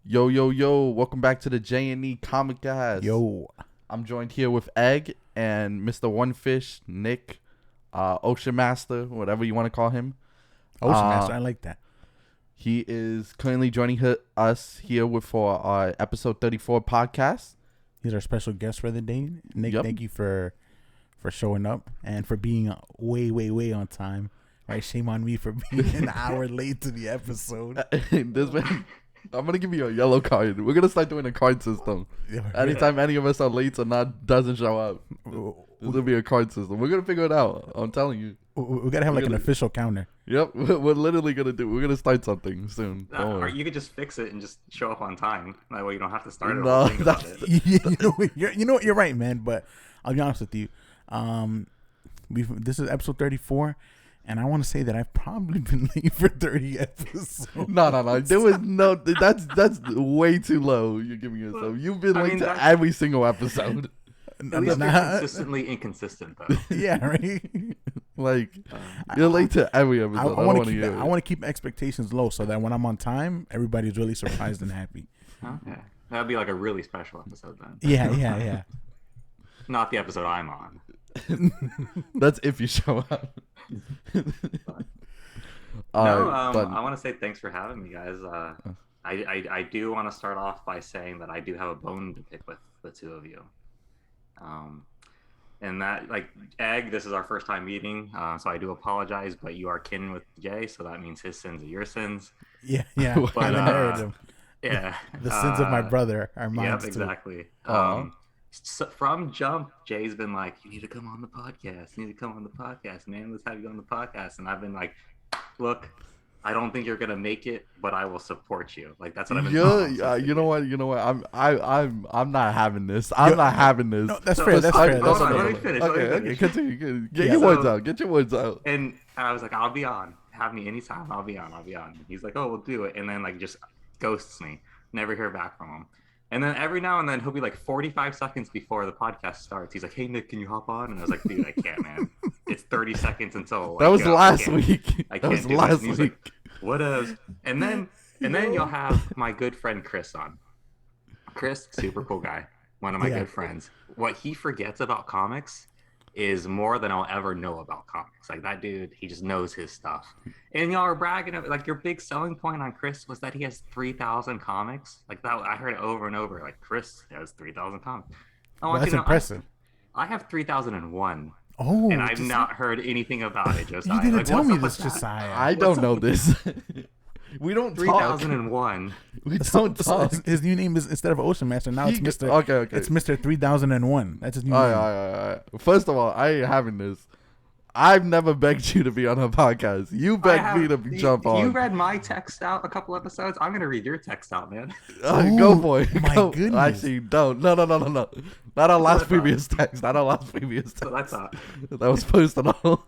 Yo, yo, yo, welcome back to the J&E Comic Cast. Yo. I'm joined here with Egg and Mr. Onefish, Nick, Ocean Master, whatever you want to call him. Ocean Master, I like that. He is currently joining us here for our episode 34 podcast. He's our special guest for the day. Nick, Yep. Thank you for showing up and for being way on time. Right? Shame on me for being an hour late to the episode. I'm going to give you a yellow card. We're going to start doing a card system. Anytime any of us are late or doesn't show up, this will be a card system. We're going to figure it out. I'm telling you. We got to have an official counter. Yep. We're literally going to we're going to start something soon. Or you could just fix it and just show up on time. That way you don't have to start it. No, you know what? You're right, man. But I'll be honest with you. This is episode 34. And I want to say that I've probably been late for 30 episodes. No. There was no. That's way too low. You're giving yourself. You've been late to every single episode. At least you're consistently inconsistent, though. Yeah, right. Like you're late to every episode. I want to keep expectations low so that when I'm on time, everybody's really surprised and happy. Okay, that'd be like a really special episode then. Yeah. Not the episode I'm on. That's if you show up. I want to say thanks for having me, guys. I do want to start off by saying that I do have a bone to pick with the two of you. And that, like, Egg, this is our first time meeting, so I do apologize, but you are kin with Jay, so that means his sins are your sins. Yeah. But, I've inherited them. Yeah. The sins of my brother are mine. Yep, exactly. So from jump, Jay's been like, you need to come on the podcast. You need to come on the podcast, man. Let's have you on the podcast. And I've been like, look, I don't think you're gonna make it, but I will support you. Like, that's what I've been doing. You know what? I'm not having this. I'm not having this. No, that's fair. Let me finish. Okay, continue. Get your words out. And I was like, I'll be on. Have me anytime. I'll be on. And he's like, oh, we'll do it. And then like just ghosts me. Never hear back from him. And then every now and then he'll be like 45 seconds before the podcast starts. He's like, hey, Nick, can you hop on? And I was like, dude, I can't, man. It's 30 seconds until. That was last week. I can't do last week. Like, what else? And then you'll have my good friend Chris on. Chris, super cool guy. One of my good friends. What he forgets about comics is more than I'll ever know about comics. Like, that dude, he just knows his stuff. And y'all are bragging of, like, your big selling point on Chris was that he has 3,000 comics. Like, that, I heard it over and over. Like, Chris has 3,000 comics. That's impressive. I have 3,001. Oh, and I've not heard anything about it, Josiah. You didn't tell me this, Josiah. I don't know this. We don't 3,001. We don't talk. His new name is, instead of Ocean Master, now it's Mr. Okay. It's Mr. 3001. That's his new name. All right. First of all, I ain't having this. I've never begged you to be on a podcast. You begged me to jump on. You read my text out a couple episodes. I'm gonna read your text out, man. Go for it. My goodness. Actually, don't. No. Not our last previous text. Not our last previous text. So that's that was posted on.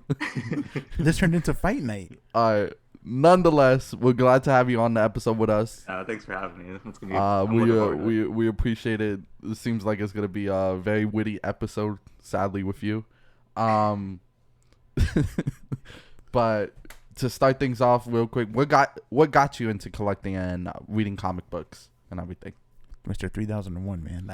This turned into fight night. All right. Nonetheless, we're glad to have you on the episode with us. Thanks for having me. It's gonna be. We appreciate it. It seems like it's gonna be a very witty episode. Sadly, with you. But to start things off real quick, what got you into collecting and reading comic books and everything? Mr. 3001, man.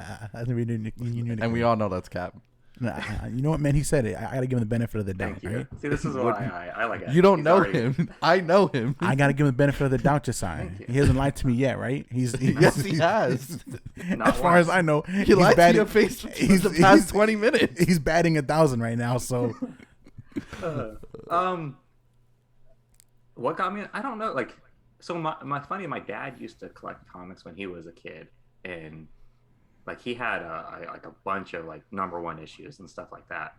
And we all know that's Cap. You know what, man? He said it. I got to give him the benefit of the doubt. Thank you. Right? See, this is why I like it. You don't know him. I know him. I got to give him the benefit of the doubt, Josiah. He hasn't lied to me yet, right? Yes, he has. As far as I know, he lied to your face for the past 20 minutes. He's batting 1,000 right now, so... What got me? I don't know. Like, so my dad used to collect comics when he was a kid, and like he had a bunch of like #1 issues and stuff like that.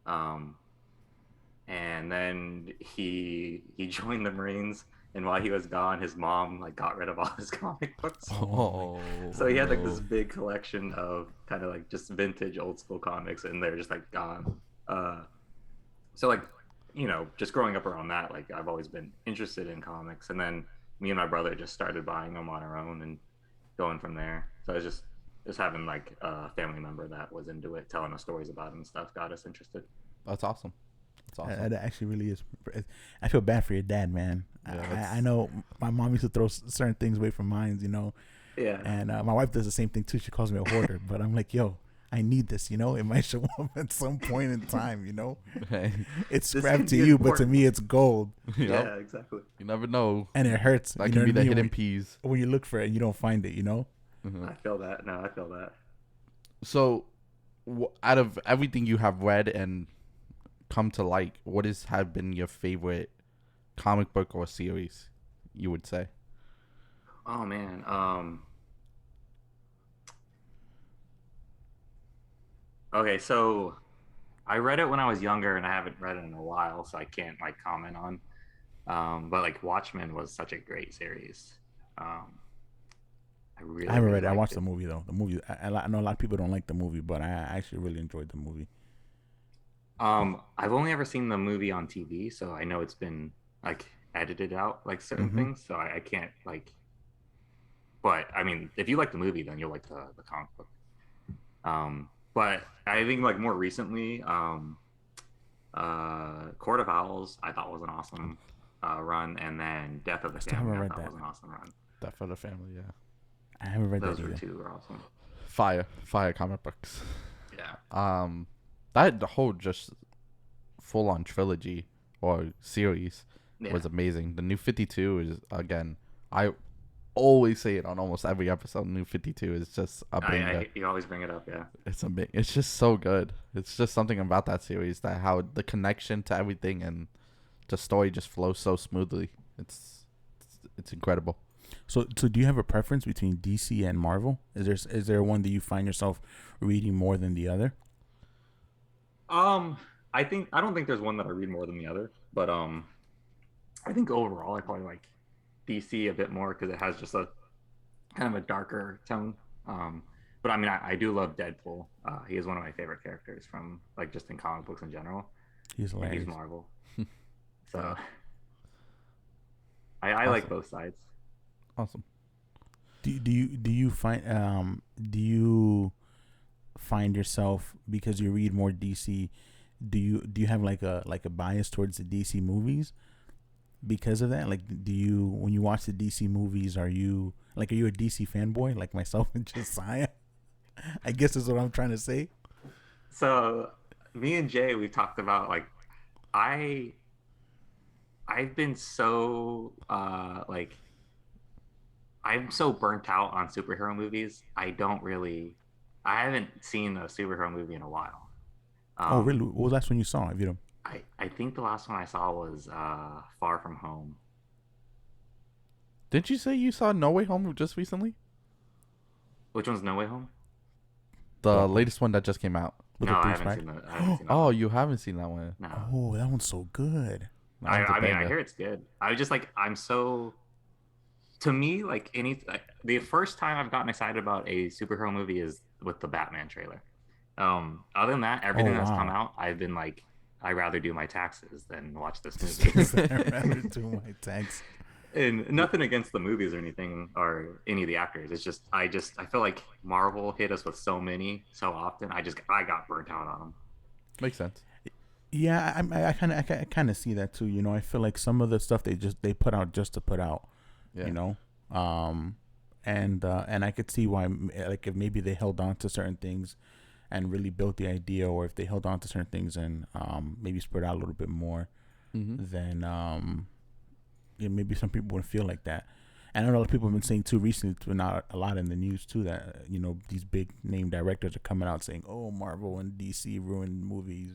And then he joined the Marines, and while he was gone, his mom like got rid of all his comic books. Oh. So he had like this big collection of kind of like just vintage old school comics, and they're just like gone. So like, you know, just growing up around that, like I've always been interested in comics, and then me and my brother just started buying them on our own and going from there. So it's just having like a family member that was into it, telling us stories about it and stuff, got us interested. That's awesome. That actually really is. I feel bad for your dad, man. Yeah, I know my mom used to throw certain things away from mine, you know. Yeah. And my wife does the same thing too. She calls me a hoarder, but I'm like, yo, I need this. It might show up at some point in time. It's This scrap could to be you, but to important. me, it's gold, Yep. Yeah, exactly. You never know. and it hurts. That You can know be what the I mean? hidden peas. When you look for it, and you don't find it. I feel that. No, I feel that. So, out of everything you have read and come to like, what have been your favorite comic book or series? You would say. Oh man. Okay, so I read it when I was younger, and I haven't read it in a while, so I can't like comment on. But like Watchmen was such a great series. I really, I haven't really read it. I liked watched it. the movie though. The movie. I know a lot of people don't like the movie, but I actually really enjoyed the movie. I've only ever seen the movie on TV, so I know it's been like edited out, like certain Mhm. things. So I can't like. But I mean, if you like the movie, then you'll like the comic book. But I think like more recently, Court of Owls I thought was an awesome run, and then Death of the still Family haven't I read thought that. was an awesome run. That for the family, yeah. I haven't read Those that were either. two were awesome. Fire comic books. Yeah. That whole just full on trilogy or series Yeah. was amazing. The New 52 is, again, I always say it on almost every episode. New 52 is just a banger. You always bring it up, yeah. It's just so good. It's just something about that series, that how the connection to everything and the story just flows so smoothly. It's incredible. So do you have a preference between DC and Marvel? Is there one that you find yourself reading more than the other? I don't think there's one that I read more than the other, but I think overall I probably like DC a bit more because it has just a kind of a darker tone. But I mean, I do love Deadpool. He is one of my favorite characters from like just in comic books in general. He's And hilarious. he's Marvel, so I Awesome. like both sides. Awesome. Do you find yourself, because you read more DC, do you have like a bias towards the DC movies because of that? Like, do you, when you watch the DC movies, are you a DC fanboy like myself and Josiah? I guess is what I'm trying to say. So me and Jay, we've talked about like I've been so like I'm so burnt out on superhero movies. I haven't seen a superhero movie in a while. Oh, really? What was the last one you saw? If you don't, I think the last one I saw was Far From Home. Didn't you say you saw No Way Home just recently? Which one's No Way Home? The latest one that just came out. with No, the I Bruce haven't Wayne? seen that. I haven't seen that Oh, one. you haven't seen that one. No. Oh, that one's so good. That one's a I mean, I banger. hear it's good. I was just like, to me, like the first time I've gotten excited about a superhero movie is with the Batman trailer. Other than that, everything that's come out, I've been like, I'd rather do my taxes than watch this movie. I'd rather do my tags. And nothing against the movies or anything or any of the actors. It's just I feel like Marvel hit us with so many so often. I got burnt out on them. Makes sense. Yeah, I kind of see that too. I feel like some of the stuff they put out just to put out. Yeah. And I could see why, like, if maybe they held on to certain things and really built the idea, or if they held on to certain things and maybe spread out a little bit more, then maybe some people would feel like that. And I know a lot of people have been saying too recently, not a lot in the news too, that these big name directors are coming out saying, "Oh, Marvel and DC ruined movies,"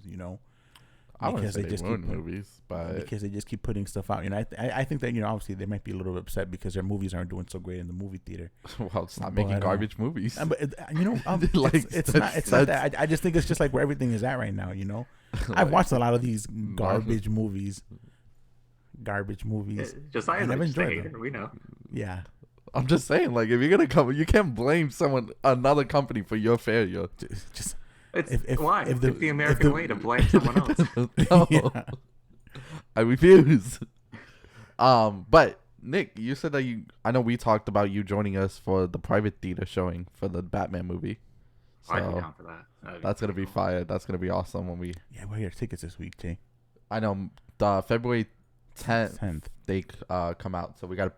I wouldn't because say they just ruin keep movies, but because they just keep putting stuff out. I think that obviously they might be a little bit upset because their movies aren't doing so great in the movie theater. well, stop making garbage movies. But Like, it's not that. I just think it's just like where everything is at right now. I've watched a lot of these garbage movies. Just I and I've enjoyed hater, them. We know. Yeah, I'm just saying, like, if you're gonna come, you can't blame another company for your failure. just It's if it's the American way to blame someone else. No, Yeah. I refuse. But Nick, you said that I know we talked about you joining us for the private theater showing for the Batman movie. So I'd be down for that. that's gonna be fire. That's gonna be awesome when we. Yeah, we're here tickets this week, Jay. I know the February 10th 10th. they come out, so we gotta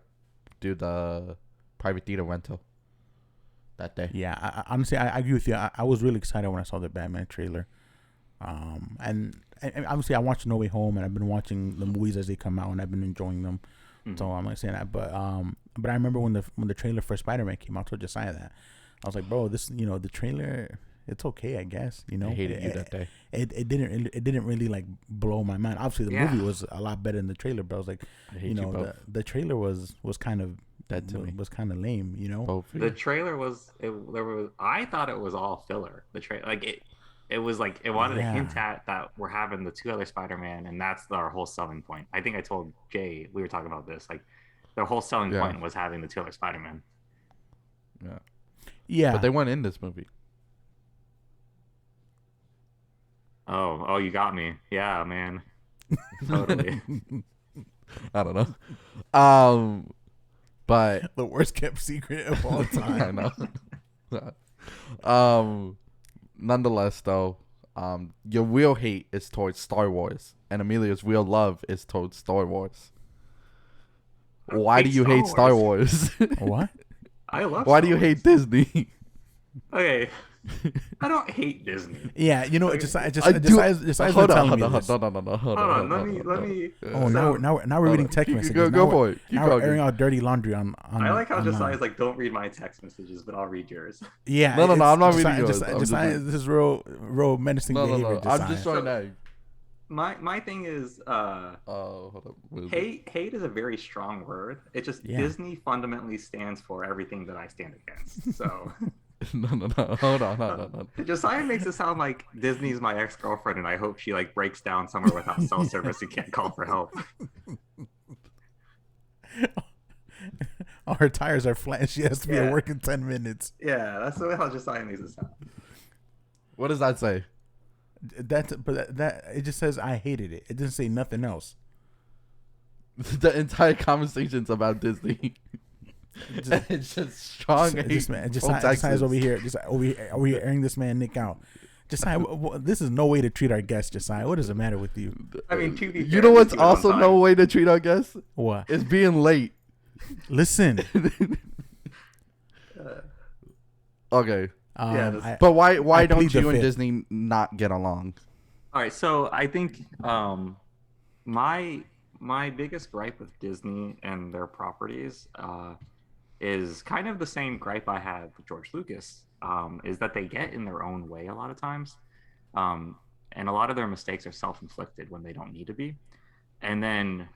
do the private theater rental. that day. Yeah, honestly, I agree with you. I was really excited when I saw the Batman trailer. And obviously I watched No Way Home, and I've been watching the movies as they come out, and I've been enjoying them. So I'm not saying that, but I remember when the trailer for Spider-Man came out, I told Josiah that. I was like, bro, this, the trailer, it's okay, I guess. I hated you that day. It didn't really like blow my mind. Obviously, the movie was a lot better than the trailer, but I was like, the trailer was kind of dead to me. Was kind of lame, The trailer was I thought it was all filler. The trailer, it was like it wanted to hint at that we're having the 2 other Spider-Man, and that's our whole selling point. I think I told Jay, we were talking about this, like their whole selling point was having the 2 other Spider-Man. Yeah, but they weren't in this movie. Oh, you got me. Yeah, man. Totally. I don't know. But the worst kept secret of all time. I know. Nonetheless, though, your real hate is towards Star Wars, and Amelia's real love is towards Star Wars. Why do you hate Star Wars? What? I love. Why do you hate Disney? Okay, I don't hate Disney. Yeah, hold on. Let me. Oh, now we're reading text messages. Go for it. Now we're airing out dirty laundry on. I like how Josiah's like, don't read my text messages, but I'll read yours. Yeah. No, I'm not reading yours. This is real menacing behavior. No. I'm just showing that. My thing is, hold up. hate is a very strong word. It just Disney fundamentally stands for everything that I stand against. So. No. Hold on. Josiah makes it sound like Disney's my ex-girlfriend, and I hope she like breaks down somewhere without cell service and can't call for help. All her tires are flat, and she has to be at work in 10 minutes. Yeah, that's the way how Josiah makes it sound. What does that say? That it just says I hated it. It doesn't say nothing else. The entire conversation's about Disney. It's just strong hate. Josiah's over here airing this man Nick out. Josiah, this is no way to treat our guests, Josiah. What does it matter with you? I mean, to be fair, you know what's also no way to treat our guests? What? It's being late. Listen. Okay. But why don't you and Disney not get along? All right, so I think my biggest gripe with Disney and their properties is kind of the same gripe I had with George Lucas, is that they get in their own way a lot of times. And a lot of their mistakes are self-inflicted when they don't need to be. And then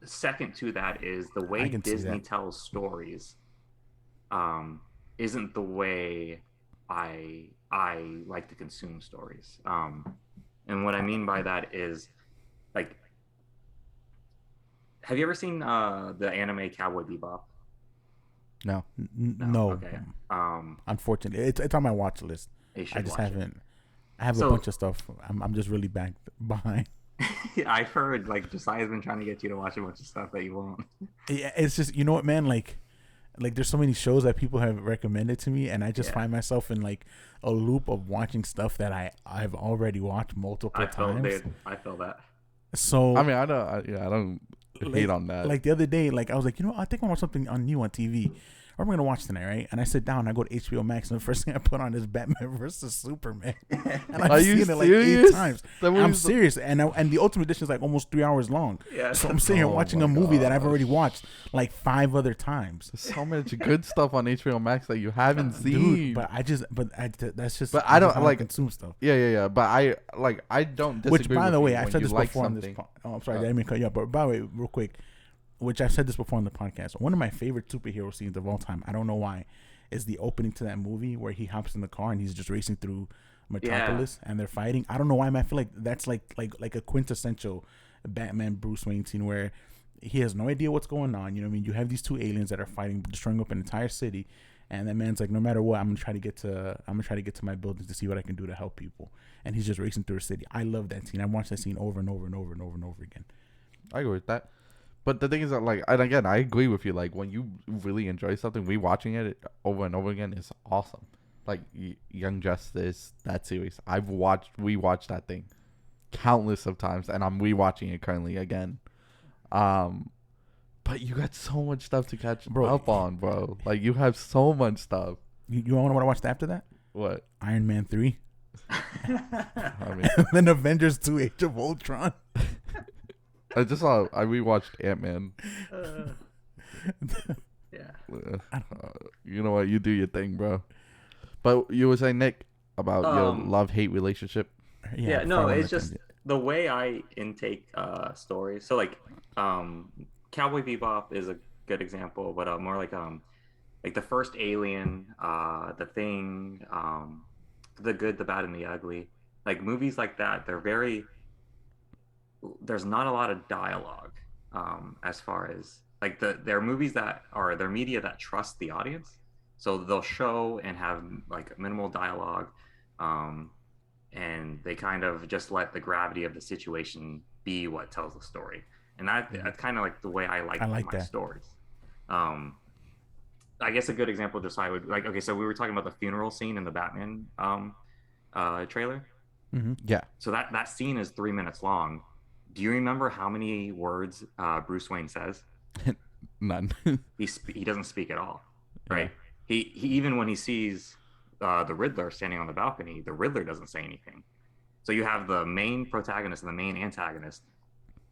second to that is the way Disney tells stories isn't the way I like to consume stories. And what I mean by that is, like, have you ever seen the anime Cowboy Bebop? No. No. Okay. Unfortunately, it's on my watch list. I just haven't. I have a bunch of stuff. I'm just really behind. I've heard like Josiah's been trying to get you to watch a bunch of stuff that you won't. Yeah, it's just, you know what, man, like there's so many shows that people have recommended to me, and I just find myself in like a loop of watching stuff that I've already watched multiple times. I feel that. So I mean, I don't hate on that. Like the other day, like I was like, I think I want something new on TV. What am I gonna watch tonight, right? And I sit down, I go to HBO Max, and the first thing I put on is Batman versus Superman. And I've seen it like 8 times. I'm serious, and the Ultimate Edition is like almost 3 hours long. Yeah. So I'm sitting here watching a movie that I've already watched like 5 other times. There's so much good stuff on HBO Max that you haven't seen. Dude, that's just. But I don't like consume stuff. Yeah. But I don't disagree. Which, by the way, I've said this like before. I'm sorry, I didn't mean to cut you up. But by the way, real quick. Which I've said this before on the podcast. One of my favorite superhero scenes of all time, I don't know why, is the opening to that movie where he hops in the car and he's just racing through Metropolis and they're fighting. I don't know why, man. I feel like that's like a quintessential Batman Bruce Wayne scene where he has no idea what's going on. You know what I mean? You have these 2 aliens that are fighting, destroying up an entire city, and that man's like, no matter what, I'm gonna try to get to my buildings to see what I can do to help people. And he's just racing through the city. I love that scene. I watched that scene over and over and over and over and over again. I agree with that. But the thing is that, like, and again, I agree with you. Like, when you really enjoy something, rewatching it over and over again is awesome. Like, Young Justice, that series. We watched that thing countless of times, and I'm rewatching it currently again. But you got so much stuff to catch Bro. up on, bro. Like, you have so much stuff. You want to watch after that? What? Iron Man 3. I mean, And then Avengers 2 Age of Ultron. I rewatched Ant-Man. Yeah. You know what? You do your thing, bro. But you were saying, Nick, about your love-hate relationship. Yeah, no, it's just the way I intake stories. So like Cowboy Bebop is a good example, but more like the first Alien, The Thing, The Good, the Bad, and the Ugly. Like movies like that, there's not a lot of dialogue as far as like they're movies they're media that trust the audience. So they'll show and have like minimal dialogue. And they kind of just let the gravity of the situation be what tells the story. And that's kind of like the way I like my stories. I guess a good example just I would like, okay, so we were talking about the funeral scene in the Batman trailer. Mm-hmm. Yeah. So that scene is 3 minutes long. Do you remember how many words Bruce Wayne says? None. He doesn't speak at all, right? Yeah. He even when he sees the Riddler standing on the balcony, the Riddler doesn't say anything. So you have the main protagonist and the main antagonist.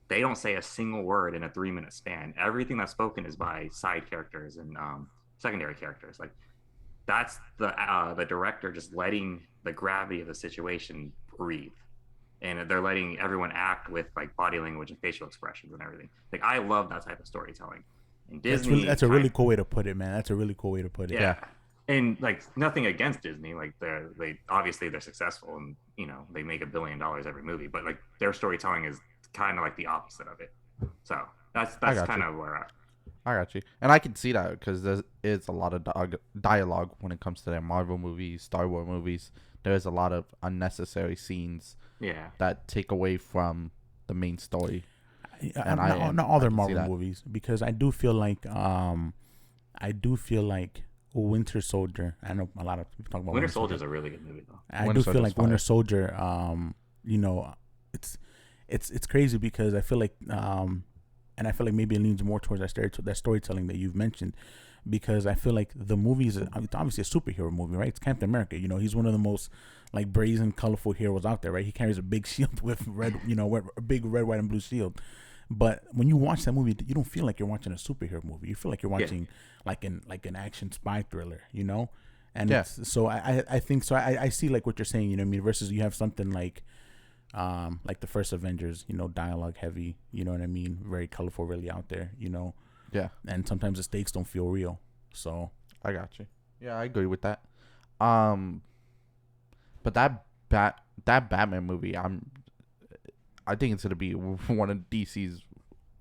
They don't say a single word in a 3 minute span. Everything that's spoken is by side characters and secondary characters. Like that's the director just letting the gravity of the situation breathe. And they're letting everyone act with like body language and facial expressions and everything. Like I love that type of storytelling. And Disney, that's a really cool way to put it, man. That's a really cool way to put it. Yeah. And like nothing against Disney, like they obviously they're successful and they make $1 billion every movie, but like their storytelling is kind of like the opposite of it. So that's kind of where I got you, and I can see that because there is a lot of dialogue when it comes to their Marvel movies, Star Wars movies. There's a lot of unnecessary scenes, that take away from the main story. And not all their Marvel movies, because I do feel like Winter Soldier. I know a lot of people talk about Winter Soldier is a really good movie though. I do feel like Winter Soldier. It's crazy because I feel like and I feel like maybe it leans more towards that storytelling that you've mentioned, because I feel like the movie is obviously a superhero movie, right? It's Captain America. He's one of the most like brazen, colorful heroes out there, right? He carries a big shield with red, a big red, white, and blue shield. But when you watch that movie, you don't feel like you're watching a superhero movie. You feel like you're watching like an action spy thriller, And so I think so. I see like what you're saying, versus you have something like the first Avengers, dialogue heavy, very colorful, really out there, Yeah. And sometimes the stakes don't feel real. So I got you. Yeah, I agree with that. But that Batman movie, I think it's gonna be one of DC's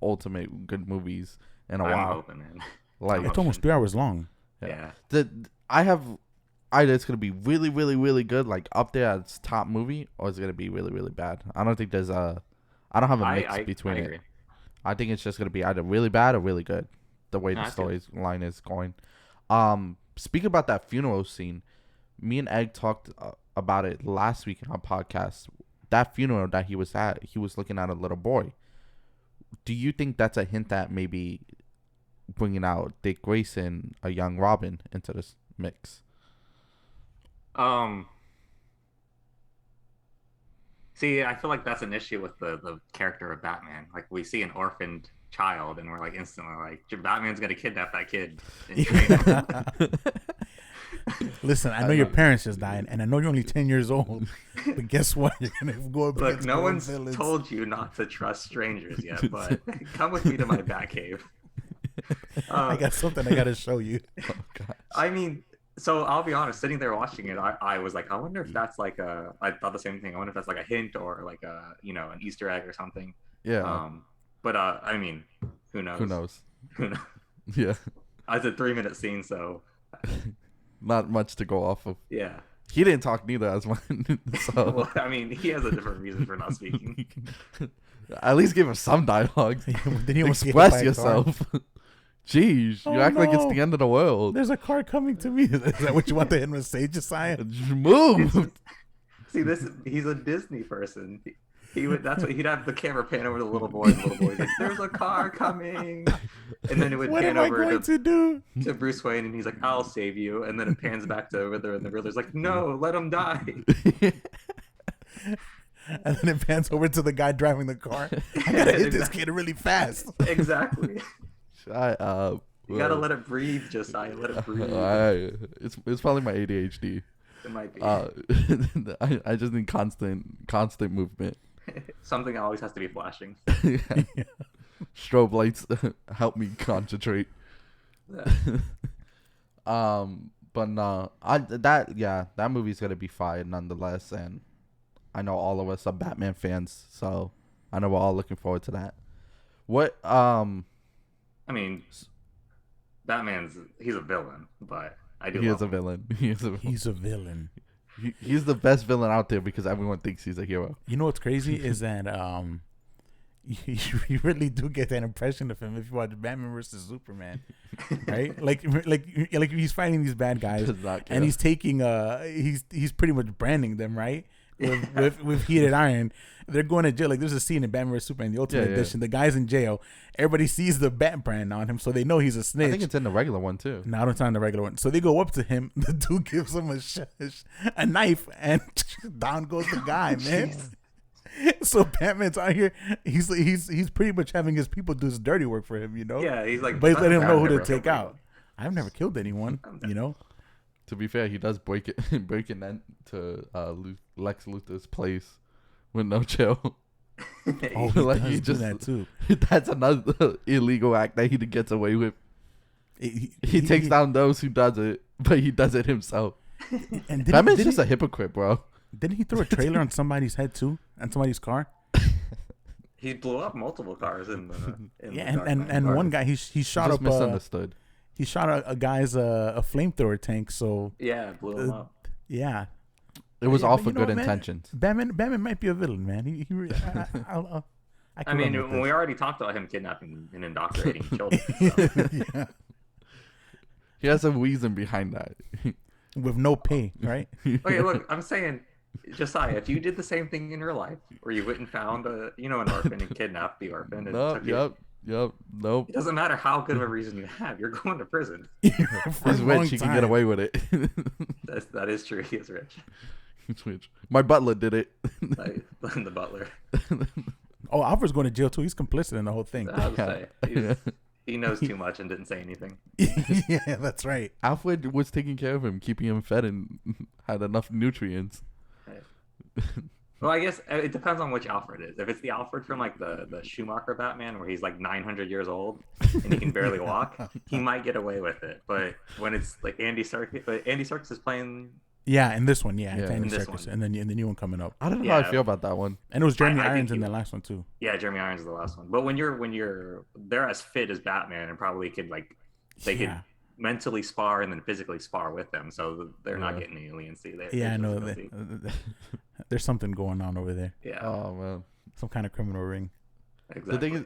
ultimate good movies in a while. I'm hoping, man. Like it's almost 3 hours long. Yeah. Either it's gonna be really, really, really good, like up there as top movie, or it's gonna be really, really bad. I don't think there's I don't have a mix between it. Agree. I think it's just gonna be either really bad or really good, the way the storyline is going. Speaking about that funeral scene, me and Egg talked about it last week in our podcast. That funeral that he was at, he was looking at a little boy. Do you think that's a hint that maybe bringing out Dick Grayson, a young Robin, into this mix? See, I feel like that's an issue with the character of Batman. Like we see an orphaned child and we're like instantly like Batman's gonna kidnap that kid and train him. Listen, I know your parents just died, and I know you're only 10 years old. But guess what? You're gonna go up. Look, no one's told you not to trust strangers yet, but come with me to my Batcave. I got something I gotta show you. Oh, gosh. I mean, so I'll be honest. Sitting there watching it, I was like, I wonder if that's like I thought the same thing. I wonder if that's like a hint or like a an Easter egg or something. Yeah. But I mean, who knows? Who knows? Who knows? Yeah. It's a 3-minute scene, so. Not much to go off of. Yeah. He didn't talk neither as one. So. Well, I mean, he has a different reason for not speaking. At least give him some dialogue. Did he express yourself. Jeez, you act like it's the end of the world. There's a car coming to me. Is that what you want to say, Josiah? Move. See, he's a Disney person. He would. That's what he'd have the camera pan over the little boy. And the little boy's like, "There's a car coming," and then it would What pan am I over going to do? to Bruce Wayne, and he's like, "I'll save you," and then it pans back to Riddler, and the Riddler's like, "No, let him die." And then it pans over to the guy driving the car. I gotta hit this kid really fast. Exactly. Shut up. You gotta let it breathe, Josiah. Let it breathe. It's probably my ADHD. It might be. I just need constant movement. Something always has to be flashing. Yeah. Strobe lights help me concentrate. Yeah. But no, that movie's gonna be fire nonetheless, and I know all of us are Batman fans, so I know we're all looking forward to that. What I mean, he's a villain, but I do. He love is a him. villain. He's a villain. He's the best villain out there because everyone thinks he's a hero. You know what's crazy is that you really do get that impression of him if you watch Batman versus Superman, right? like he's fighting these bad guys, and he's taking he's pretty much branding them, right? With heated iron. They're going to jail. Like there's a scene in Batman vs Superman, the Ultimate Edition. The guy's in jail. Everybody sees the bat brand on him, so they know he's a snitch. I think it's in the regular one too. No, it's not in the regular one. So they go up to him. The dude gives him a knife, and down goes the guy, man. So Batman's out here. He's pretty much having his people do his dirty work for him, you know. Yeah, he's like, but he's letting him know who to never take killed out. I've never killed anyone, you know. To be fair, he does break in to Lex Luthor's place with no chill. Oh, he like does he do just that too. That's another illegal act that he gets away with. He takes down those who does it, but he does it himself. And Batman's just a hypocrite, bro. Didn't he throw a trailer on somebody's head too, on somebody's car? He blew up multiple cars in the and one guy he shot up misunderstood. He shot a guy's a flamethrower tank. So yeah, blew him up. Yeah, it was all for good intentions. Batman might be a villain, man. I mean, we already talked about him kidnapping and indoctrinating children. So. Yeah. He has a reason behind that. With no pay, right? Okay, look, I'm saying, Josiah, if you did the same thing in your life, where you went and found an orphan and kidnapped the orphan, and nope. It doesn't matter how good of a reason you have, you're going to prison. He's rich, he can get away with it. That is true. He is rich. He's rich. My butler did it. The butler. Oh, Alfred's going to jail too. He's complicit in the whole thing. I was say, he knows too much and didn't say anything. Yeah, that's right. Alfred was taking care of him, keeping him fed, and had enough nutrients. Well, I guess it depends on which Alfred is. If it's the Alfred from like the Schumacher Batman, where he's like 900 years old and he can barely walk, he might get away with it. But when it's like Andy Serkis is playing. Yeah, in this one, it's Andy Serkis, one. And then the new one coming up. I don't know how I feel about that one. And it was Jeremy Irons in the last one too. Yeah, Jeremy Irons is the last one. But when they're as fit as Batman and probably could could mentally spar and then physically spar with them, so they're not getting any leniency there. Yeah, I know. There's something going on over there. Yeah. Oh man. Some kind of criminal ring. Exactly. The thing is,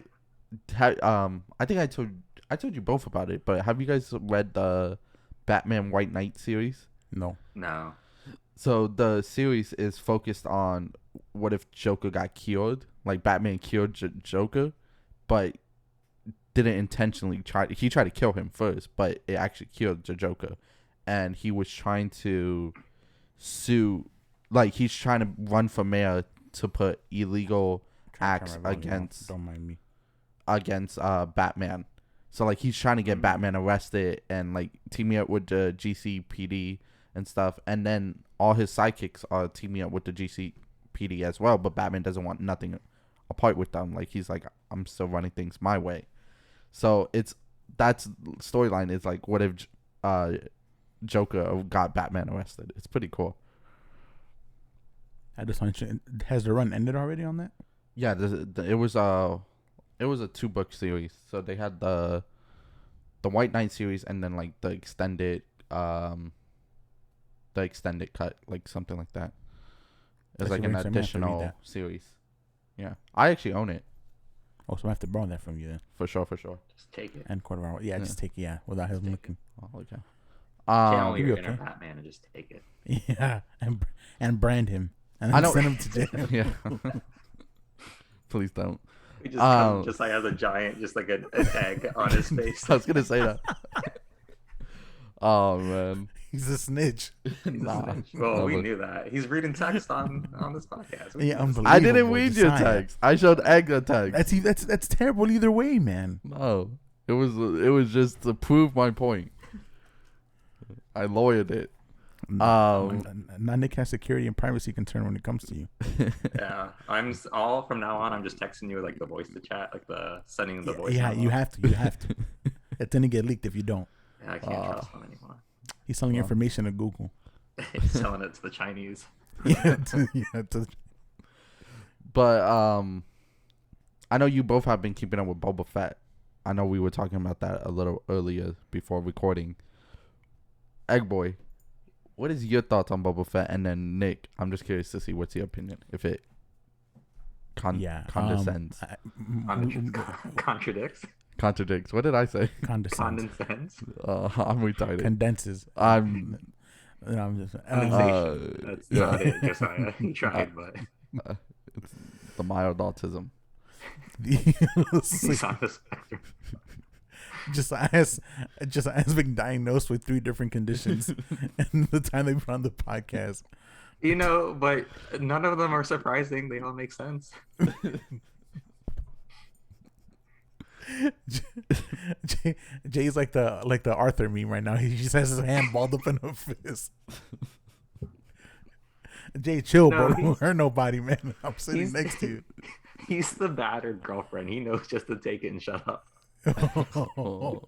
I think I told you both about it, but have you guys read the Batman White Knight series? No. So the series is focused on what if Joker got cured, like Batman cured Joker, but didn't intentionally try. He tried to kill him first, but it actually killed the Joker, and he was trying to sue. Like he's trying to run for mayor to put illegal acts against. Don't mind me. Against Batman. So like he's trying to get Batman arrested and like teaming up with the GCPD and stuff, and then all his sidekicks are teaming up with the GCPD as well. But Batman doesn't want nothing apart with them. Like he's like, I'm still running things my way. So that's storyline is like, what if Joker got Batman arrested? It's pretty cool. Has the run ended already on that? Yeah, it was a 2-book series. So they had the White Knight series and then like the extended cut, like something like that. It's like an additional series. Yeah, I actually own it. Oh, so I have to borrow that from you then. For sure. Just take it. And $25. Yeah, just take it. Yeah, without him looking. Oh, okay. Channel your inner Batman and just take it. Yeah, and brand him and then send him to jail. Yeah. Please don't. He just comes just like as a giant, just like an egg on his face. I was gonna say that. Oh man, He's a snitch. nah. Well, we knew that. He's reading text on this podcast. Yeah, unbelievable. I didn't read your Josiah. text. I showed Egg a text. That's terrible either way, man. No, it was just to prove my point. I lawyered it. Now Nick has security and privacy concern when it comes to you. Yeah, all from now on. I'm just texting you like the voice to chat, like the sending the voice. Yeah, you have to. It's gonna get leaked if you don't. Yeah, I can't trust him anymore. He's selling information to Google. He's selling it to the Chinese. But I know you both have been keeping up with Boba Fett. I know we were talking about that a little earlier before recording. Egg Boy, what is your thoughts on Boba Fett? And then Nick, I'm just curious to see what's your opinion if it condescends. Contradicts. What did I say? Condescends. I'm retarded. Condenses. I'm just. That's not it. Josiah. He tried, but it's the mild autism. he's on the spectrum. Just as being diagnosed with 3 different conditions, and the time they put on the podcast. But none of them are surprising. They all make sense. Jay's like the Arthur meme right now. He just has his hand balled up in a fist. Jay, chill, bro. Don't hurt nobody, man. I'm sitting next to you. He's the battered girlfriend. He knows just to take it and shut up. Oh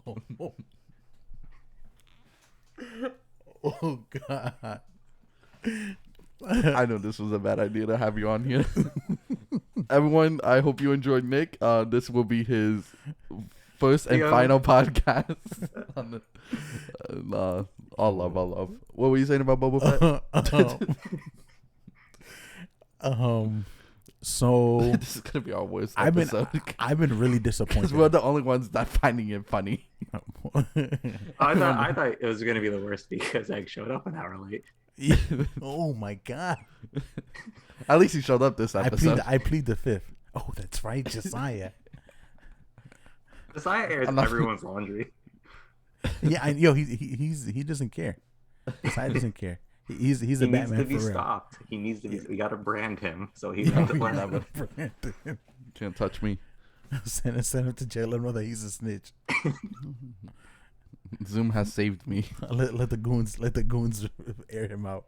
God. I know this was a bad idea to have you on here. Everyone, I hope you enjoyed Nick. This will be his first and final podcast. All love. What were you saying about Boba Fett? So this is gonna be our worst episode. I've been really disappointed. Because we're the only ones not finding it funny. I thought it was gonna be the worst because Egg showed up an hour late. Oh my God! At least he showed up this episode. I plead the fifth. Oh, that's right, Josiah. Josiah airs everyone's laundry. Yeah, he doesn't care. Josiah doesn't care. He's a Batman for real. He needs to be stopped. He needs to be. We got to brand him so he's not the Can't touch me. Send him to jail. Let him know that he's a snitch. Zoom has saved me. Let the goons air him out.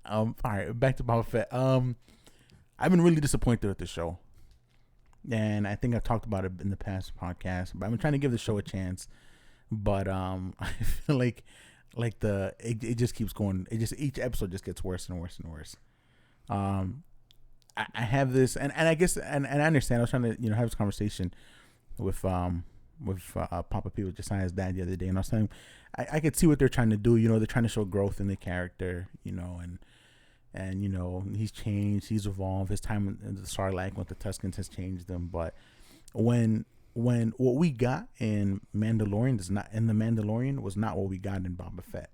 All right, back to Boba Fett. I've been really disappointed with the show, and I think I've talked about it in the past podcast. But I've been trying to give the show a chance, but I feel like it just keeps going. Each episode just gets worse and worse and worse. I have this, and I guess and I understand. I was trying to have this conversation with Papa P, with Josiah's dad the other day, and I was telling him I could see what they're trying to do. They're trying to show growth in the character, and he's changed, he's evolved. His time in the Sarlacc with the Tuskens has changed him. But when what we got in Mandalorian was not what we got in Boba Fett.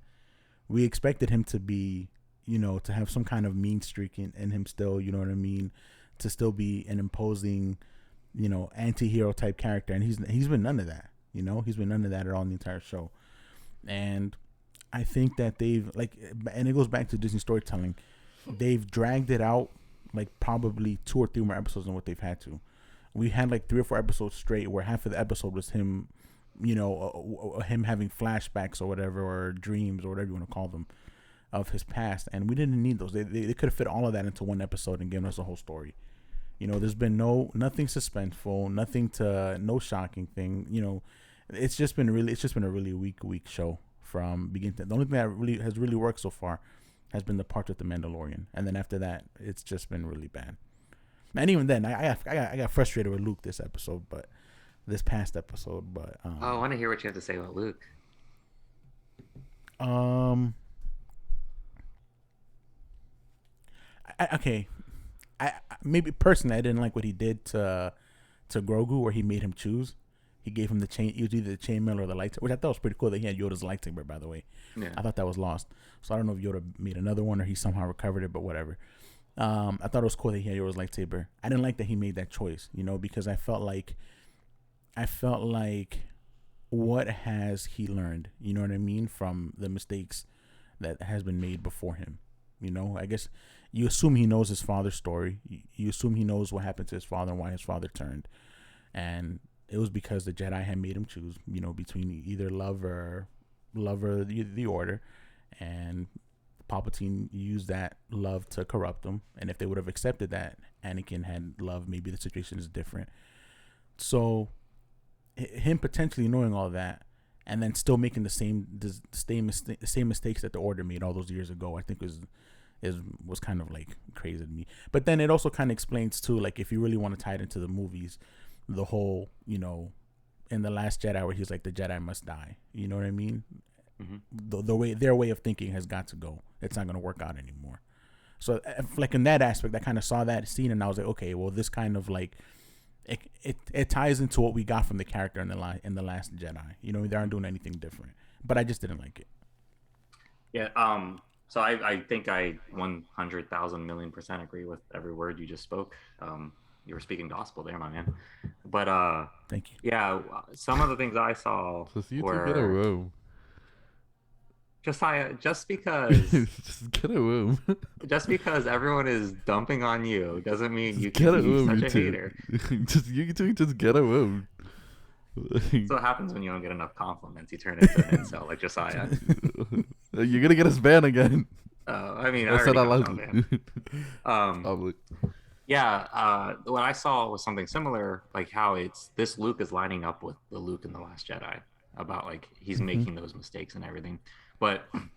We expected him to be, to have some kind of mean streak in him still, to still be an imposing, anti-hero type character, and he's been none of that. He's been none of that at all in the entire show. And I think that and it goes back to Disney storytelling. They've dragged it out probably 2 or 3 more episodes than what they've had to. We had 3 or 4 episodes straight where half of the episode was him, him having flashbacks or whatever, or dreams or whatever you want to call them, of his past, and we didn't need those. They could have fit all of that into one episode and given us a whole story. There's been nothing suspenseful, no shocking thing. It's just been a really weak show from beginning to. The only thing that has really worked so far has been the part with the Mandalorian, and then after that, it's just been really bad. And even then, I got frustrated with Luke this past episode. But I want to hear what you have to say about Luke. Okay. Maybe personally, I didn't like what he did to Grogu, where he made him choose. He gave him the chain. It was either the chainmail or the lightsaber, which I thought was pretty cool. That he had Yoda's lightsaber, by the way. Yeah. I thought that was lost. So I don't know if Yoda made another one or he somehow recovered it, but whatever. I thought it was cool that he had Yoda's lightsaber. I didn't like that he made that choice, because I felt like what has he learned? You know what I mean, from the mistakes that has been made before him. I guess you assume he knows his father's story. You assume he knows what happened to his father and why his father turned, and it was because the Jedi had made him choose, between either love or the Order, and Palpatine used that love to corrupt him. And if they would have accepted that Anakin had love, maybe the situation is different. So, him potentially knowing all that, and then still making the same mistakes that the Order made all those years ago, I think was kind of like crazy to me. But then it also kind of explains too, like if you really want to tie it into the movies, the whole in the Last Jedi where he's like, the Jedi must die. You know what I mean? Mm-hmm. The way their way of thinking has got to go. It's not going to work out anymore. So like in that aspect, I kind of saw that scene and I was like, okay, well, this kind of like it ties into what we got from the character in the Last Jedi. They aren't doing anything different, but I just didn't like it. Yeah. So I think I 100,000 million% agree with every word you just spoke. You were speaking gospel there, my man. But thank you. Yeah, some of the things I saw were get a room. Just because just get a room. Just because everyone is dumping on you doesn't mean just you can be such a hater. just get a room. So what happens when you don't get enough compliments? You turn into an incel like Josiah. You're gonna get us banned again. I mean, I said I loved it. Yeah, what I saw was something similar, like how this Luke is lining up with the Luke in The Last Jedi, about like he's making those mistakes and everything. But, and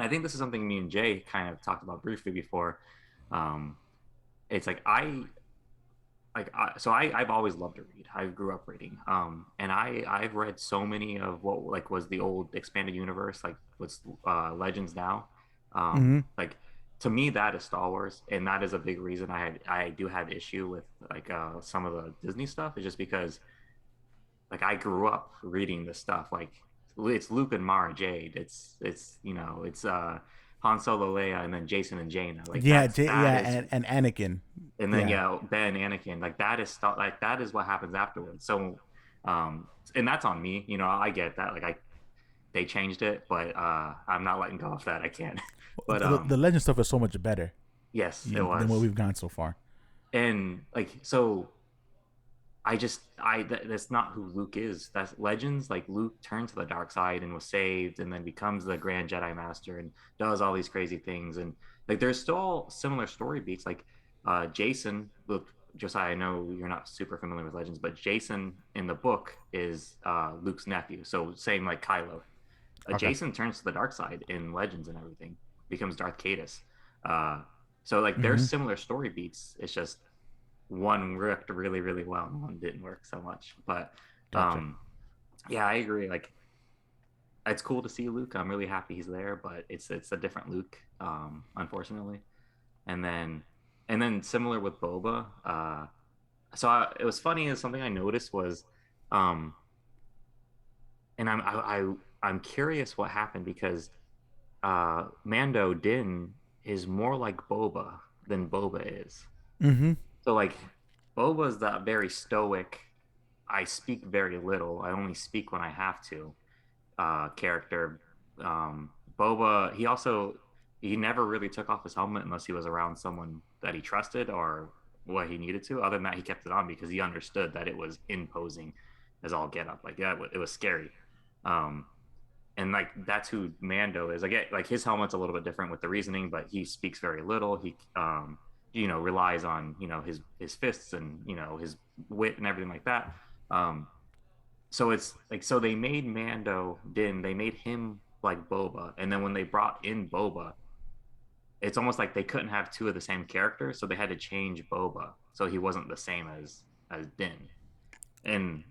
I think this is something me and Jay kind of talked about briefly before. It's like I've always loved to read. I grew up reading, and I've read so many of what like was the old expanded universe, like what's Legends now. Like to me, that is Star Wars, and that is a big reason I do have issue with like some of the Disney stuff. Is just because like I grew up reading this stuff. Like it's Luke and Mara Jade. It's Han Solo, Leia, and then Jason and Jaina. Like and Anakin. And then Ben, Anakin. Like that is what happens afterwards. So, and that's on me. I get that. Like they changed it, but I'm not letting go of that. I can't. But the Legend stuff is so much better. Yes, it was than what we've gone so far. And like so. That's not who Luke is. That's Legends. Like Luke turned to the dark side and was saved, and then becomes the Grand Jedi Master and does all these crazy things. And like there's still similar story beats. Like Jason, look, Josiah, I know you're not super familiar with Legends, but Jason in the book is Luke's nephew. So same like Kylo. Okay. Jason turns to the dark side in Legends and everything, becomes Darth Caedus. So like there's similar story beats. It's just one worked really, really well and one didn't work so much. But yeah, I agree. Like it's cool to see Luke. I'm really happy he's there, but it's a different Luke, unfortunately. And then similar with Boba. It was funny, and something I noticed was and I'm curious what happened, because Mando Din is more like Boba than Boba is. So like Boba's that very stoic, I speak very little, I only speak when I have to character. Boba, he never really took off his helmet unless he was around someone that he trusted or what he needed to. Other than that, he kept it on because he understood that it was imposing as all get up. Like it was scary. And like that's who Mando is. Like his helmet's a little bit different with the reasoning, but he speaks very little. He relies on his fists and his wit and everything like that. So it's like, so they made Mando Din, they made him like Boba, and then when they brought in Boba, it's almost like they couldn't have two of the same character, so they had to change Boba so he wasn't the same as Din, and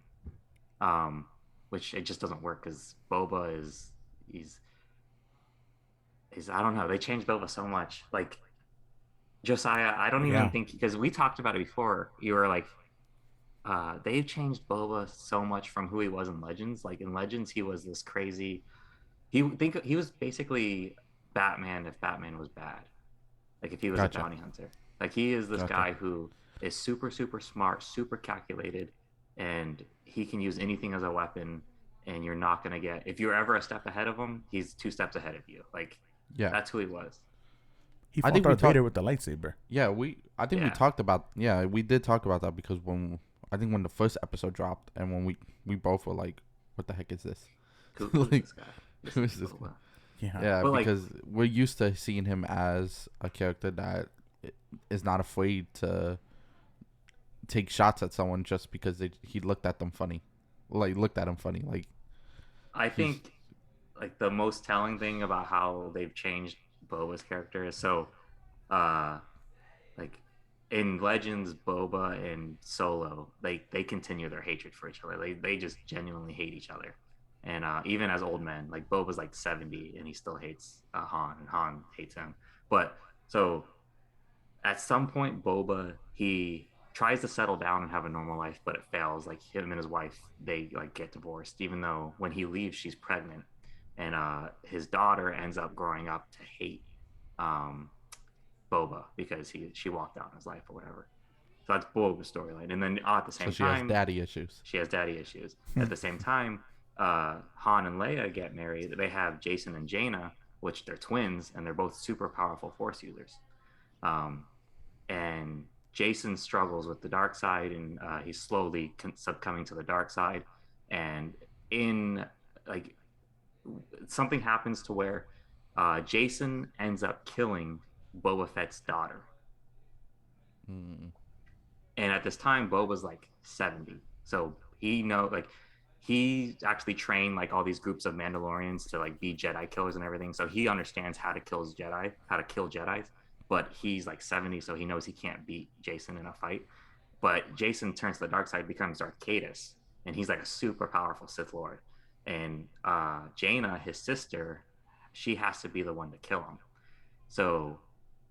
which it just doesn't work because Boba he's I don't know, they changed Boba so much. Like Josiah, I don't even think, because we talked about it before, you were like, they've changed Boba so much from who he was in Legends. Like in Legends, he was this crazy, he was basically Batman if Batman was bad. Like if he was Gotcha. a bounty hunter. Like he is this Gotcha. guy who is super super smart, super calculated, and he can use anything as a weapon. And you're not gonna get if you're ever a step ahead of him, he's 2 steps ahead of you. Like Yeah. that's who he was. He I fought think we Darth Vader talked. with the lightsaber. Yeah, I think we Yeah. talked about. Yeah, we did talk about that because when the first episode dropped and when we both were like, "What the heck is this?" Who's Like, this guy? This who is is this Boba. Yeah. Yeah, But, like- because we're used to seeing him as a character that is not afraid to take shots at someone just because he looked at them funny, looked at him funny. Like I think like the most telling thing about how they've changed Boba's character is like in Legends, Boba and Solo, they continue their hatred for each other. They just genuinely hate each other. And even as old men, like Boba's like 70 and he still hates Han, and Han hates him. But so at some point, Boba he tries to settle down and have a normal life, but it fails. Like him and his wife, they like get divorced, even though when he leaves, she's pregnant, and his daughter ends up growing up to hate um, Boba because she walked out in his life or whatever. So that's Boba's storyline. And then at the so same she has time, daddy issues. she has daddy issues. At the same time, Han and Leia get married. They have Jason and Jaina, which they're twins, and they're both super powerful Force users. And Jason struggles with the dark side, and he's slowly succumbing to the dark side. And in like something happens to where Jason ends up killing Boba Fett's daughter. Mm. And at this time, Boba's like 70, so he actually trained like all these groups of Mandalorians to like be Jedi killers and everything. So he understands how to kill Jedis. But he's like 70, so he knows he can't beat Jason in a fight. But Jason turns to the dark side, becomes Darth Caedus, and he's like a super powerful Sith Lord. And Jaina, his sister, she has to be the one to kill him. So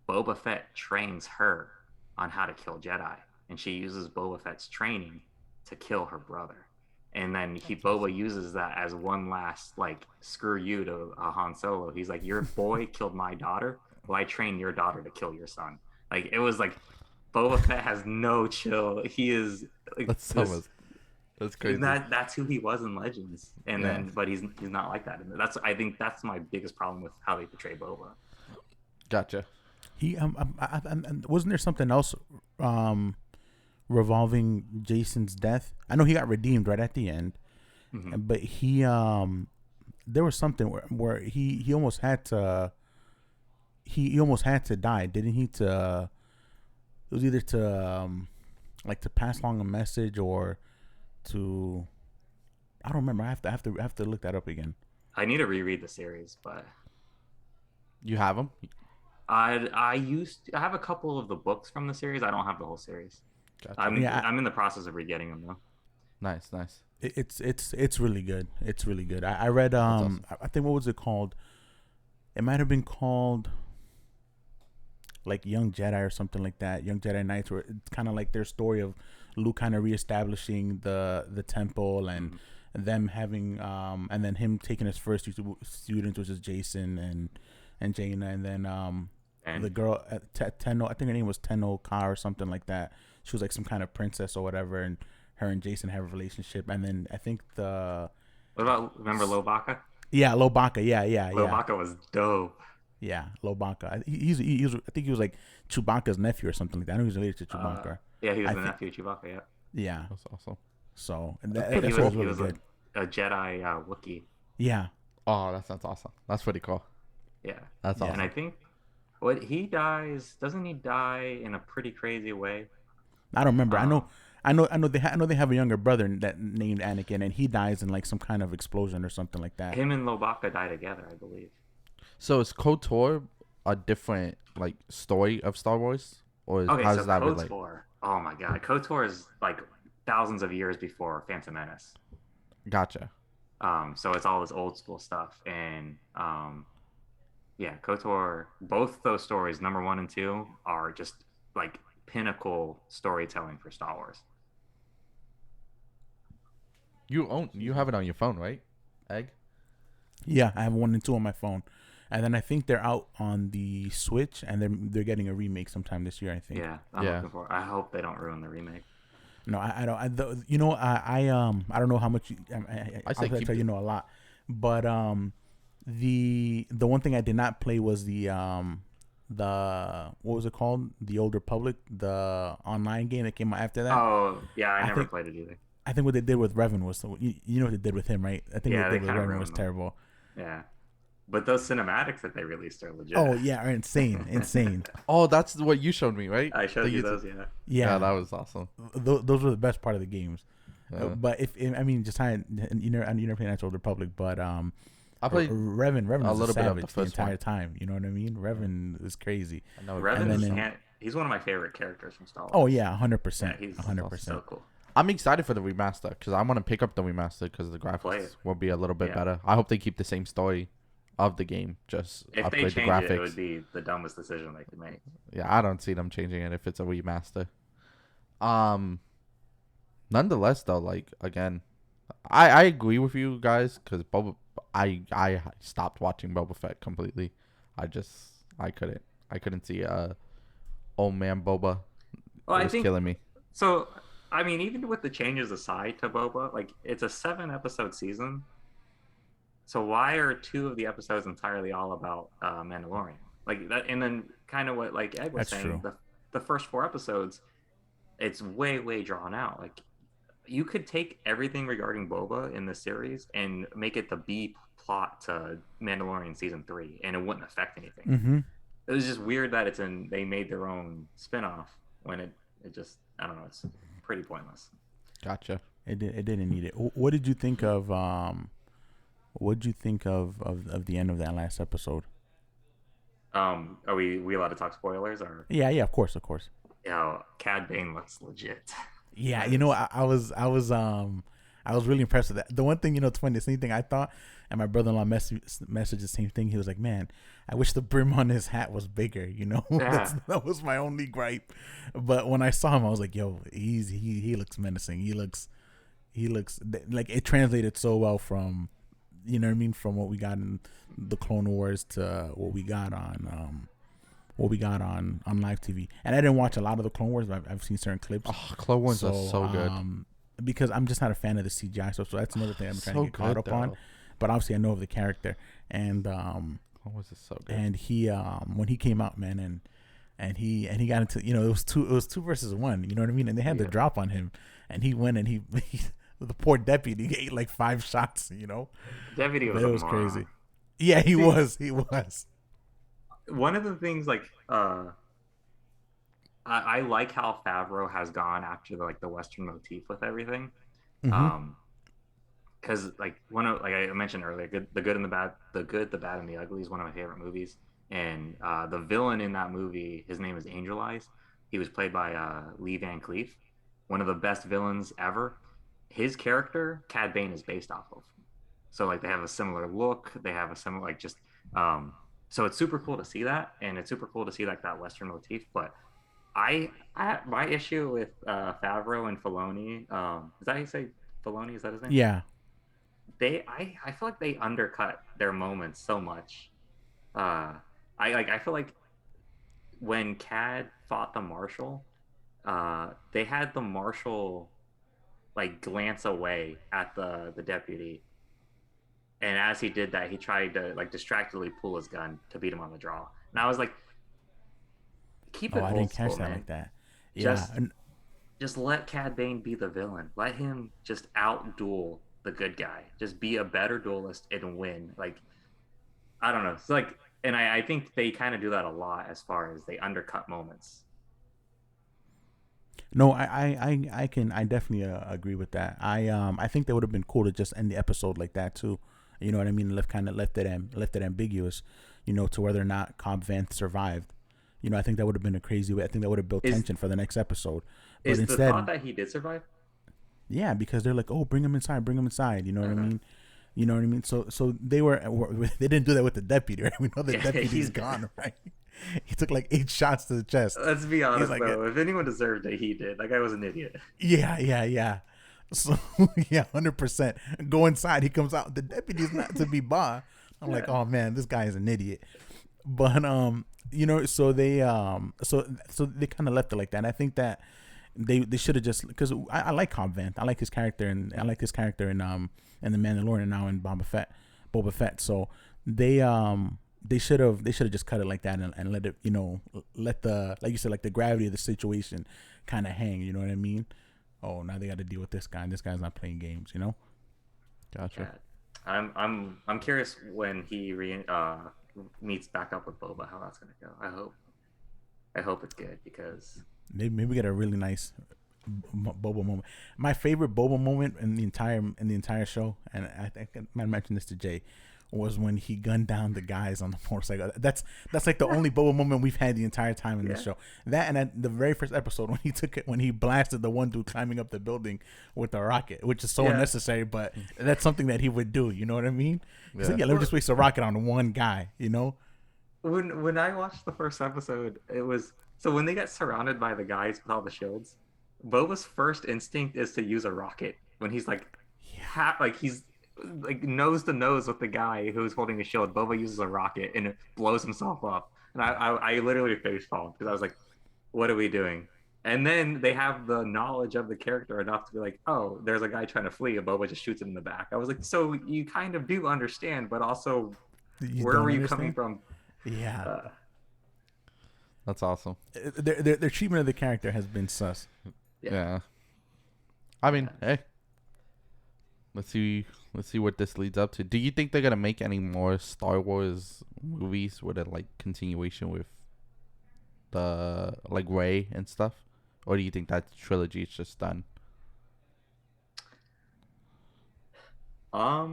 Boba Fett trains her on how to kill Jedi, and she uses Boba Fett's training to kill her brother. And then Boba uses that as one last like screw you to Han Solo. He's like, your boy killed my daughter. Well, I trained your daughter to kill your son. Like it was like Boba Fett has no chill. He is like That's crazy. that's who he was in Legends. And Yeah. then but he's not like that. And I think that's my biggest problem with how they portray Boba. Gotcha. He wasn't there something else revolving Jason's death? I know he got redeemed right at the end, but he there was something where he almost had to die, didn't he? To it was either to like to pass along a message or to I don't remember. I have to look that up again. I need to reread the series, but You have him? I have a couple of the books from the series. I don't have the whole series. Gotcha. I'm in the process of re-getting them though. Nice. It's really good. It's really good. I read awesome. I think what was it called? It might have been called like Young Jedi or something like that. Young Jedi Knights, where it's kind of like their story of Luke kind of reestablishing the temple and them having and then him taking his first students, which is Jason and Jaina, and then And the girl Tenno, I think her name was Tenno Ka or something like that. She was like some kind of princess or whatever, and her and Jason have a relationship. And then I think what about remember Lobaka? Lobaka, yeah. Lobaka was dope. Yeah, Lobaka. He was, I think he was like Chewbacca's nephew or something like that. I know he was related to Chewbacca. Yeah, he was the nephew of Chewbacca. Yeah. Yeah. That's awesome. So He that was, was he really was good. a Jedi Wookiee. Yeah. Oh, that sounds awesome. That's pretty cool. Yeah. That's awesome. And I think doesn't he die in a pretty crazy way? I don't remember. I know they have a younger brother that named Anakin, and he dies in like some kind of explosion or something like that. Him and Lobaka die together, I believe. So is KOTOR a different like story of Star Wars, or Okay, how so does that relate? KOTOR. Oh my god, KOTOR is like thousands of years before Phantom Menace. Gotcha. So it's all this old school stuff, and yeah, KOTOR. Both those stories, number 1 and 2, are just like pinnacle storytelling for Star Wars. You have it on your phone, right? Egg. Yeah, I have 1 and 2 on my phone, And then I think they're out on the Switch, and they're getting a remake sometime this year. I think. Yeah, I'm looking for. I hope they don't ruin the remake. No, I don't. I don't know how much. I say tell you know a lot, but the one thing I did not play was the what was it called? The Old Republic, the online game that came out after that. Oh yeah, I never played it either. I think what they did with Revan was you know what they did with him, right? I think what they did with Revan was terrible. Yeah. But those cinematics that they released are legit. Oh yeah, are insane. Oh, that's what you showed me, right? I showed you those, yeah. Yeah, that was awesome. Those were the best part of the games. Yeah. But just playing Old Republic, but I played Revan a was little bit of the entire time. You know what I mean? Revan is crazy. I know. Revan he's one of my favorite characters from Star Wars. Oh yeah, 100%. He's 100%. so cool. I'm excited for the remaster because I want to pick up the remaster because the graphics will be a little bit better. I hope they keep the same story of the game, just if upgrade they change the graphics. it would be the dumbest decision they could make. Yeah, I don't see them changing it if it's a remaster. Nonetheless, though, like again, I agree with you guys because I stopped watching Boba Fett completely. I couldn't see old man Boba. Well, it was killing me. So I mean, even with the changes aside to Boba, like it's a 7-episode season. So why are 2 of the episodes entirely all about Mandalorian? Like that, and then kind of what like Ed was saying, the first 4 episodes, it's way drawn out. Like you could take everything regarding Boba in the series and make it the B plot to Mandalorian season 3, and it wouldn't affect anything. Mm-hmm. It was just weird that they made their own spinoff when it just, I don't know, it's pretty pointless. Gotcha. It didn't need it. What did you think of What did you think of the end of that last episode? Are we allowed to talk spoilers or? Yeah, of course. Yeah, Cad Bane looks legit. Yeah, I was really impressed with that. The one thing, it's funny, the same thing I thought, and my brother-in-law messaged the same thing. He was like, "Man, I wish the brim on his hat was bigger." Yeah. That was my only gripe. But when I saw him, I was like, "Yo, he looks menacing. He looks like it translated so well from." You know what I mean? From what we got in the Clone Wars to what we got on live TV. And I didn't watch a lot of the Clone Wars, but I've seen certain clips. Oh, Clone Wars are so good. Because I'm just not a fan of the CGI, so that's another thing I'm trying to get caught up on. But obviously, I know of the character, and Clone Wars is so good. And he when he came out, man, and he got into it was 2 versus 1. You know what I mean? And they had the drop on him, and he went and he the poor deputy ate like 5 shots. Deputy was crazy. Yeah, he was. One of the things I like how Favreau has gone after the Western motif with everything. Mm-hmm. Because I mentioned earlier, the good, the bad, and the ugly is one of my favorite movies. And the villain in that movie, his name is Angel Eyes. He was played by Lee Van Cleef, one of the best villains ever. His character, Cad Bane, is based off of. So they have a similar look. They have a similar so it's super cool to see that, and it's super cool to see that Western motif. But I my issue with Favreau and Filoni, is that how you say Filoni? Is that his name? Yeah. I feel like they undercut their moments so much. I feel like when Cad fought the Marshal, they had the Marshal glance away at the deputy, and as he did that, he tried to distractedly pull his gun to beat him on the draw. And I was like, keep it old I didn't school, catch that man. like that. Yeah. Just let Cad Bane be the villain. Let him just outduel the good guy. Just be a better duelist and win. I don't know. It's and I think they kind of do that a lot as far as they undercut moments. No, I definitely agree with that. I think that would have been cool to just end the episode like that too. You know what I mean? Left it ambiguous, to whether or not Cobb Vanth survived. I think that would have been a crazy way. I think that would have built tension for the next episode. But is instead, the thought that he did survive? Yeah, because they're like, "Oh, bring him inside. You know what I mean? You know what I mean? So they didn't do that with the deputy, right? We know the deputy's gone, right? He took 8 shots to the chest. Let's be honest, though. If anyone deserved it, he did. That guy was an idiot. Yeah. So, 100%. Go inside. He comes out. The deputy's not to be bought, I'm like, oh man, this guy is an idiot. But you know, so they so they kind of left it like that. And I think that they should have just, because I like Cobb Vanth. I like his character, and I like his character in The Mandalorian, now in Boba Fett. So they should have just cut it like that, and let it, you know, let the, like you said, like the gravity of the situation kind of hang. You know what I mean? Oh, now they got to deal with this guy, and this guy's not playing games. You know? Gotcha. Yeah. I'm curious when he meets back up with Boba, how that's gonna go. I hope it's good, because Maybe we get a really nice Boba moment. My favorite Boba moment in the entire show, and I think I might mention this to Jay, was when he gunned down the guys on the motorcycle. That's like the only Boba moment we've had the entire time in this show. That, and at the very first episode when he blasted the one dude climbing up the building with a rocket, which is so unnecessary, but that's something that he would do. You know what I mean? He said, let me just waste a rocket on one guy. You know? When I watched the first episode, it was, so when they get surrounded by the guys with all the shields, Boba's first instinct is to use a rocket when he's like, he's like nose to nose with the guy who's holding a shield. Boba uses a rocket and it blows himself up, and I literally face palmed, because I was like, what are we doing? And then they have the knowledge of the character enough to be like, oh, there's a guy trying to flee, and Boba just shoots him in the back. I was like, so you kind of do understand, but also where were you coming from? Yeah. That's awesome. Their treatment of the character has been sus. Yeah. I mean, hey. Let's see what this leads up to. Do you think they're gonna make any more Star Wars movies with a like continuation with the like Rey and stuff? Or do you think that trilogy is just done? I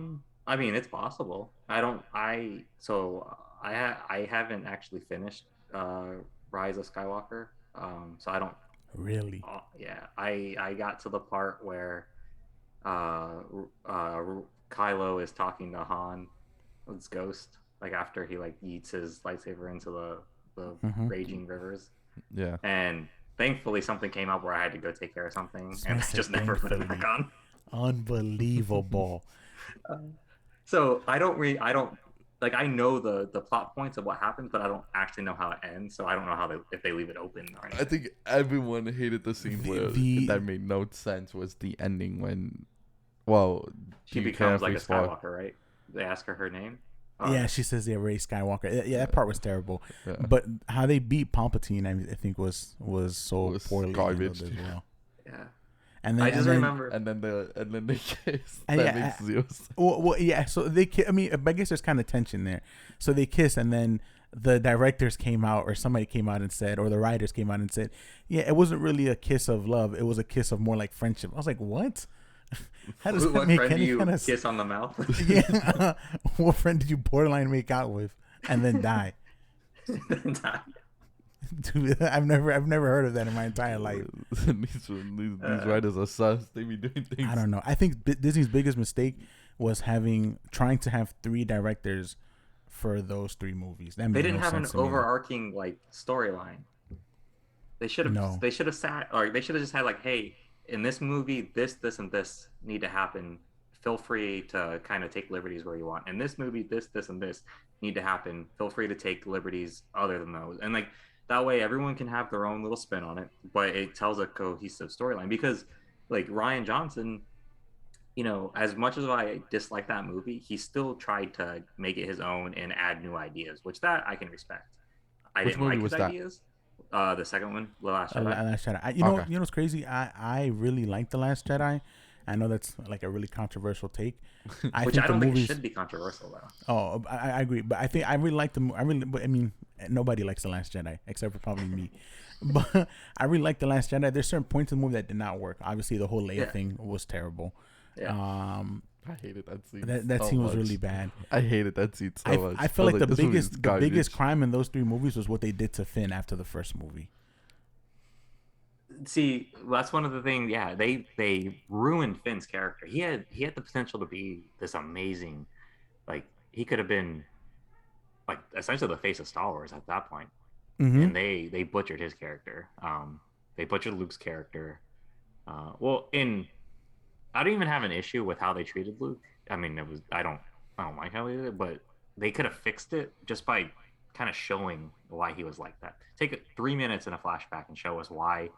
mean, it's possible. I haven't actually finished Rise of Skywalker. So I don't really. Yeah, I got to the part where Kylo is talking to Han, his ghost, like after he like yeets his lightsaber into the raging rivers. Yeah. And thankfully something came up where I had to go take care of something, and I just never put it back on. Unbelievable. So I don't like, I know the plot points of what happens, but I don't actually know how it ends. So I don't know if they leave it open or anything. I think everyone hated the scene where that made no sense, was the ending when, well, she becomes like a Skywalker, right? They ask her name. Yeah, she says they're Rey Skywalker. Yeah, that part was terrible. Yeah. But how they beat Palpatine, I think was poorly garbage as well. Yeah. And then, I just remember, and then they kiss. That makes zero sense. Well, yeah. So they kiss. I mean, I guess there's kind of tension there. So they kiss, and then the directors came out, or somebody came out and said, or the writers came out and said, yeah, it wasn't really a kiss of love. It was a kiss of more like friendship. I was like, what? How does that make any kind of kiss on the mouth? Yeah. What friend did you borderline make out with and then die? Dude, I've never heard of that in my entire life. these writers are sus. They be doing things. I don't know. I think Disney's biggest mistake was trying to have 3 directors for those 3 movies. They didn't have an overarching like storyline. They should have. They should have sat, or they should have just had like, hey, in this movie, this, and this need to happen. Feel free to kind of take liberties where you want. In this movie, this, and this need to happen. Feel free to take liberties other than those. And like, that way everyone can have their own little spin on it, but it tells a cohesive storyline. Because like Rian Johnson, you know, as much as I dislike that movie, he still tried to make it his own and add new ideas, which that I can respect. Which didn't like his ideas. The second one, The Last Jedi. Last Jedi. You know what's crazy? I really like The Last Jedi. I know that's like a really controversial take. I don't think it should be controversial though. Oh, I agree, but I think I really like the. I mean, nobody likes The Last Jedi except for probably me. But I really like The Last Jedi. There's certain points in the movie that did not work. Obviously, the whole Leia thing was terrible. Yeah. I hated that scene. That scene was really bad. I hated that scene so much. I feel like the biggest crime in those 3 movies was what they did to Finn after the first movie. See, that's one of the things. Yeah, they ruined Finn's character. He had the potential to be this amazing, like he could have been, like essentially the face of Star Wars at that point. And they butchered his character. They butchered Luke's character. I don't even have an issue with how they treated Luke. I mean, I don't like how they did it, but they could have fixed it just by kind of showing why he was like that. Take 3 minutes in a flashback and show us why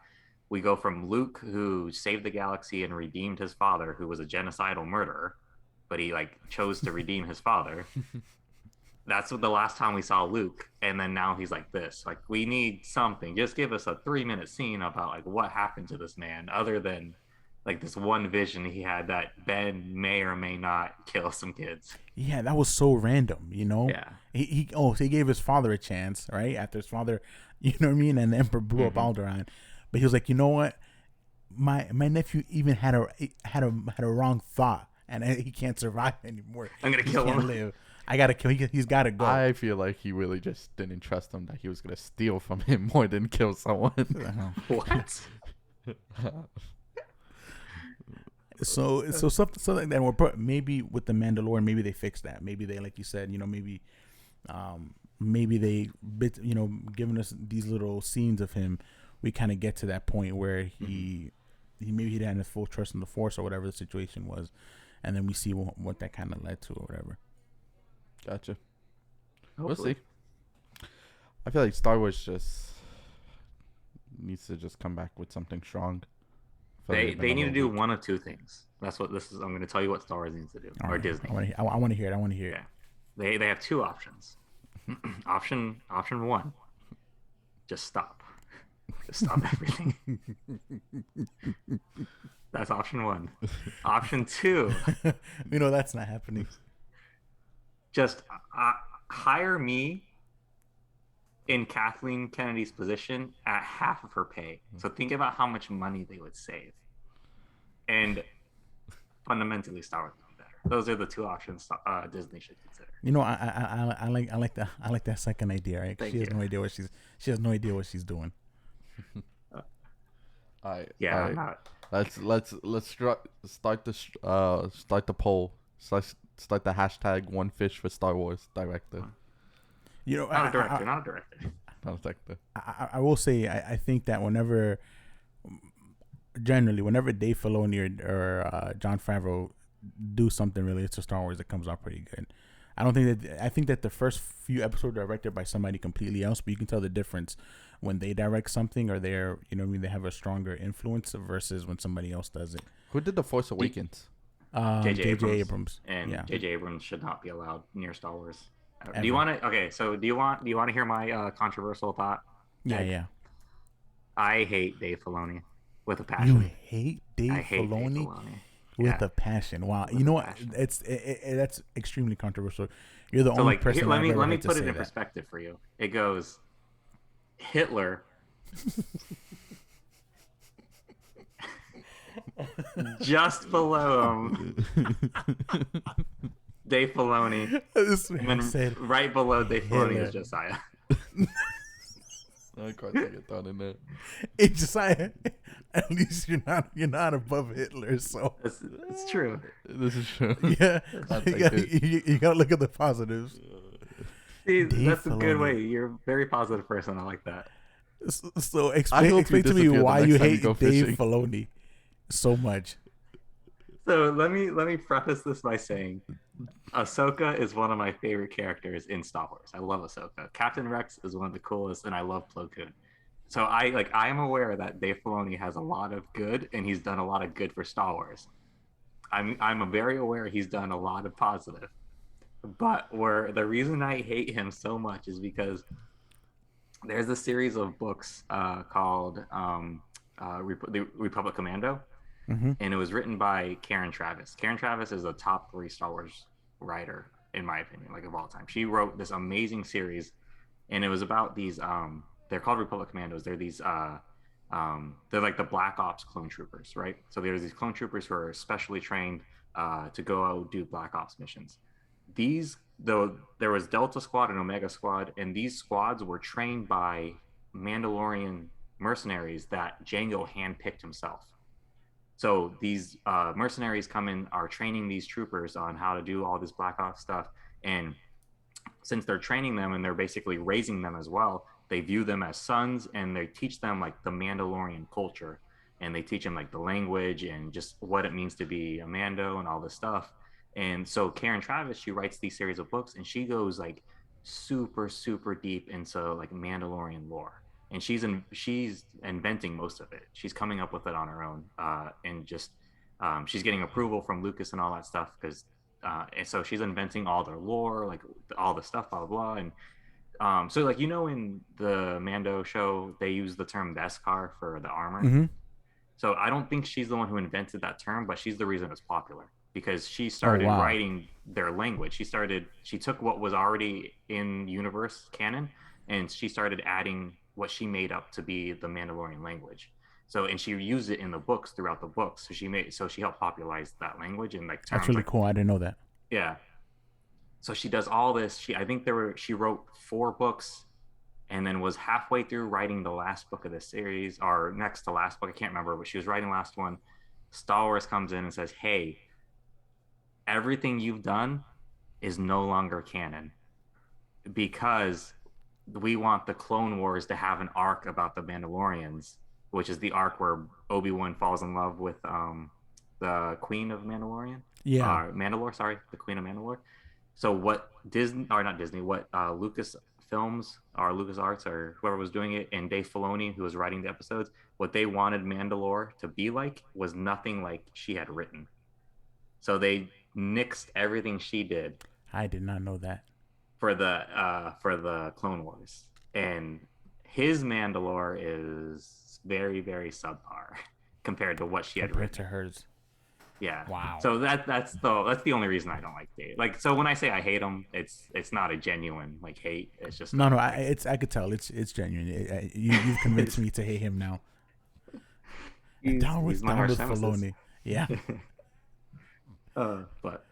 we go from Luke, who saved the galaxy and redeemed his father, who was a genocidal murderer, but he like chose to redeem his father. That's the last time we saw Luke, and then now he's like this. Like, we need something. Just give us a 3 minute scene about like what happened to this man, other than like this one vision he had that Ben may or may not kill some kids. Yeah, that was so random, you know. Yeah. So he gave his father a chance, right? After his father, you know what I mean, and the Emperor blew up Alderaan, but he was like, you know what, my nephew even had a wrong thought, and he can't survive anymore. I'm gonna kill him. Live. I gotta kill. He's gotta go. I feel like he really just didn't trust him that he was gonna steal from him more than kill someone. What? So something like that. Or maybe with the Mandalorian, maybe they fixed that. Maybe they, like you said, you know, maybe they you know, giving us these little scenes of him, we kind of get to that point where he maybe he didn't have full trust in the Force or whatever the situation was, and then we see what that kind of led to or whatever. Gotcha. Hopefully. We'll see. I feel like Star Wars just needs to just come back with something strong. They need to do one of two things. That's what this is. I'm going to tell you what Star Wars needs to do, or Disney. I want to hear it. Yeah. They have two options. Option one, just stop. Just stop everything. That's option one. Option two, you know, that's not happening. Just hire me in Kathleen Kennedy's position at half of her pay. So think about how much money they would save. And fundamentally, Star Wars would be better. Those are the two options Disney should consider. You know, I like that second idea. Right? She has no idea what she's doing. I'm not. Let's start the poll. Start the hashtag Onefish for Star Wars director. You know, not a director. Not a director. I will say I think that whenever Dave Filoni or Jon Favreau do something related to Star Wars, it comes out pretty good. I think that the first few episodes are directed by somebody completely else, but you can tell the difference when they direct something or they're, you know, they have a stronger influence versus when somebody else does it. Who did The Force Awakens? J.J. Abrams. And J.J. Abrams should not be allowed near Star Wars. Do you want to? Okay, so do you want to hear my controversial thought? Yeah. I hate Dave Filoni with a passion. You hate Dave Filoni? With a passion. Wow. You know what? That's extremely controversial. You're the only person. Let me put it in perspective for you. It goes Hitler. Just below him, Dave Filoni, and then right below Dave Filoni is Josiah. I can't take a thought in there. Hey, Josiah, at least you're not above Hitler, so it's true. This is true. Yeah, you gotta look at the positives. See, that's a good way. You're a very positive person. I like that. So explain to me why you hate Dave Filoni so much. So let me preface this by saying Ahsoka is one of my favorite characters in Star Wars. I love Ahsoka. Captain Rex is one of the coolest, and I love Plo Koon. So I am aware that Dave Filoni has a lot of good, and he's done a lot of good for Star Wars. I'm very aware he's done a lot of positive. But the reason I hate him so much is because there's a series of books called the Republic Commando. Mm-hmm. And it was written by Karen Traviss. Karen Traviss is a top 3 Star Wars writer, in my opinion, like of all time. She wrote this amazing series, and it was about these. They're called Republic Commandos. They're these. They're like the Black Ops clone troopers, right? So there's these clone troopers who are specially trained to go out do Black Ops missions. There was Delta Squad and Omega Squad, and these squads were trained by Mandalorian mercenaries that Jango handpicked himself. So these mercenaries come in, are training these troopers on how to do all this Black Ops stuff. And since they're training them and they're basically raising them as well, they view them as sons, and they teach them like the Mandalorian culture. And they teach them like the language and just what it means to be a Mando and all this stuff. And so Karen Traviss, she writes these series of books, and she goes like super super deep into like Mandalorian lore, and she's inventing most of it. She's coming up with it on her own, and just she's getting approval from Lucas and all that stuff because and so she's inventing all their lore, like all the stuff, blah blah blah. And so like in the Mando show, they use the term Beskar for the armor. Mm-hmm. So I don't think she's the one who invented that term, but she's the reason it's popular because she started writing their language. She took what was already in universe canon, and she started adding what she made up to be the Mandalorian language. So, and she used it in the books throughout the books. So she helped popularize that language and like terms. That's really cool. I didn't know that. Yeah. So she does all this. She wrote 4 books, and then was halfway through writing the last book of the series, or next to last book. I can't remember, but she was writing the last one. Star Wars comes in and says, "Hey, everything you've done is no longer canon because we want the Clone Wars to have an arc about the Mandalorians, which is the arc where Obi-Wan falls in love with the Queen of Mandalorian. Mandalore, sorry, the Queen of Mandalore. So what Lucas Films or Lucas Arts or whoever was doing it, and Dave Filoni, who was writing the episodes, what they wanted Mandalore to be like was nothing like she had written. So they nixed everything she did. I did not know that. For the Clone Wars, and his Mandalore is very very subpar compared to what she had written. To hers. Yeah. Wow. So that's the only reason I don't like Dave. Like, so when I say I hate him, it's not a genuine like hate. It's just no. I could tell it's genuine. You've convinced me to hate him now. He's with Filoni. Yeah. But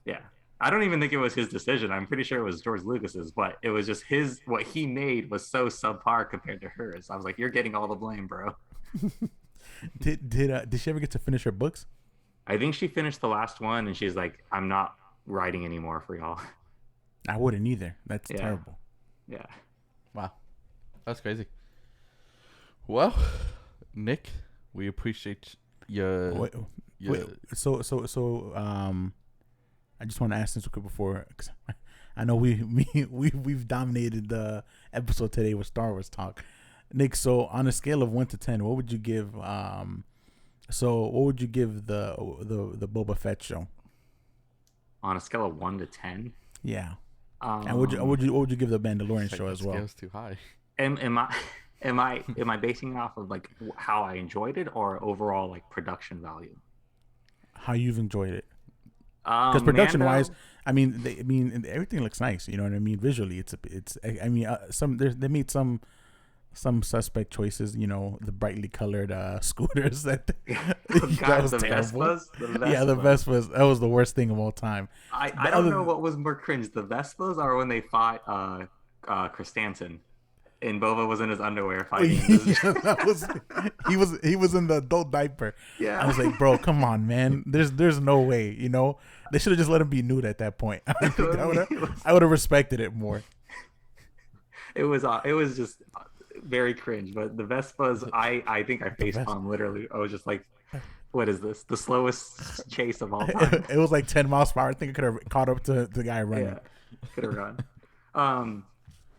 yeah, I don't even think it was his decision. I'm pretty sure it was George Lucas's, but it was just what he made was so subpar compared to hers. I was like, you're getting all the blame, bro. Did she ever get to finish her books? I think she finished the last one, and she's like, I'm not writing anymore for y'all. I wouldn't either. That's terrible. Yeah. Wow. That's crazy. Well, Nick, we appreciate your... Wait, so I just want to ask this real quick before, because I know we've dominated the episode today with Star Wars talk. Nick, so on a scale of 1 to 10, what would you give the Boba Fett show? On a scale of 1 to 10? Yeah. And what would you give the Mandalorian show as well? Scale's too high. Am I basing it off of like how I enjoyed it or overall like production value? How you've enjoyed it? Because production wise, I mean everything looks nice. You know what I mean? Visually, they made some suspect choices. You know, the brightly colored scooters that the Vespas. Yeah, the Vespas. That was the worst thing of all time. I don't know what was more cringe, the Vespas or when they fought Christensen. And Boba was in his underwear fighting. He was in the adult diaper. Yeah, I was like, bro, come on, man. There's no way. You know, they should have just let him be nude at that point. I would have respected it more. It was just very cringe. But the Vespas, I think I facepalm literally. I was just like, what is this? The slowest chase of all time. It was like 10 miles per hour. I think it could have caught up to the guy running. Yeah, could have run.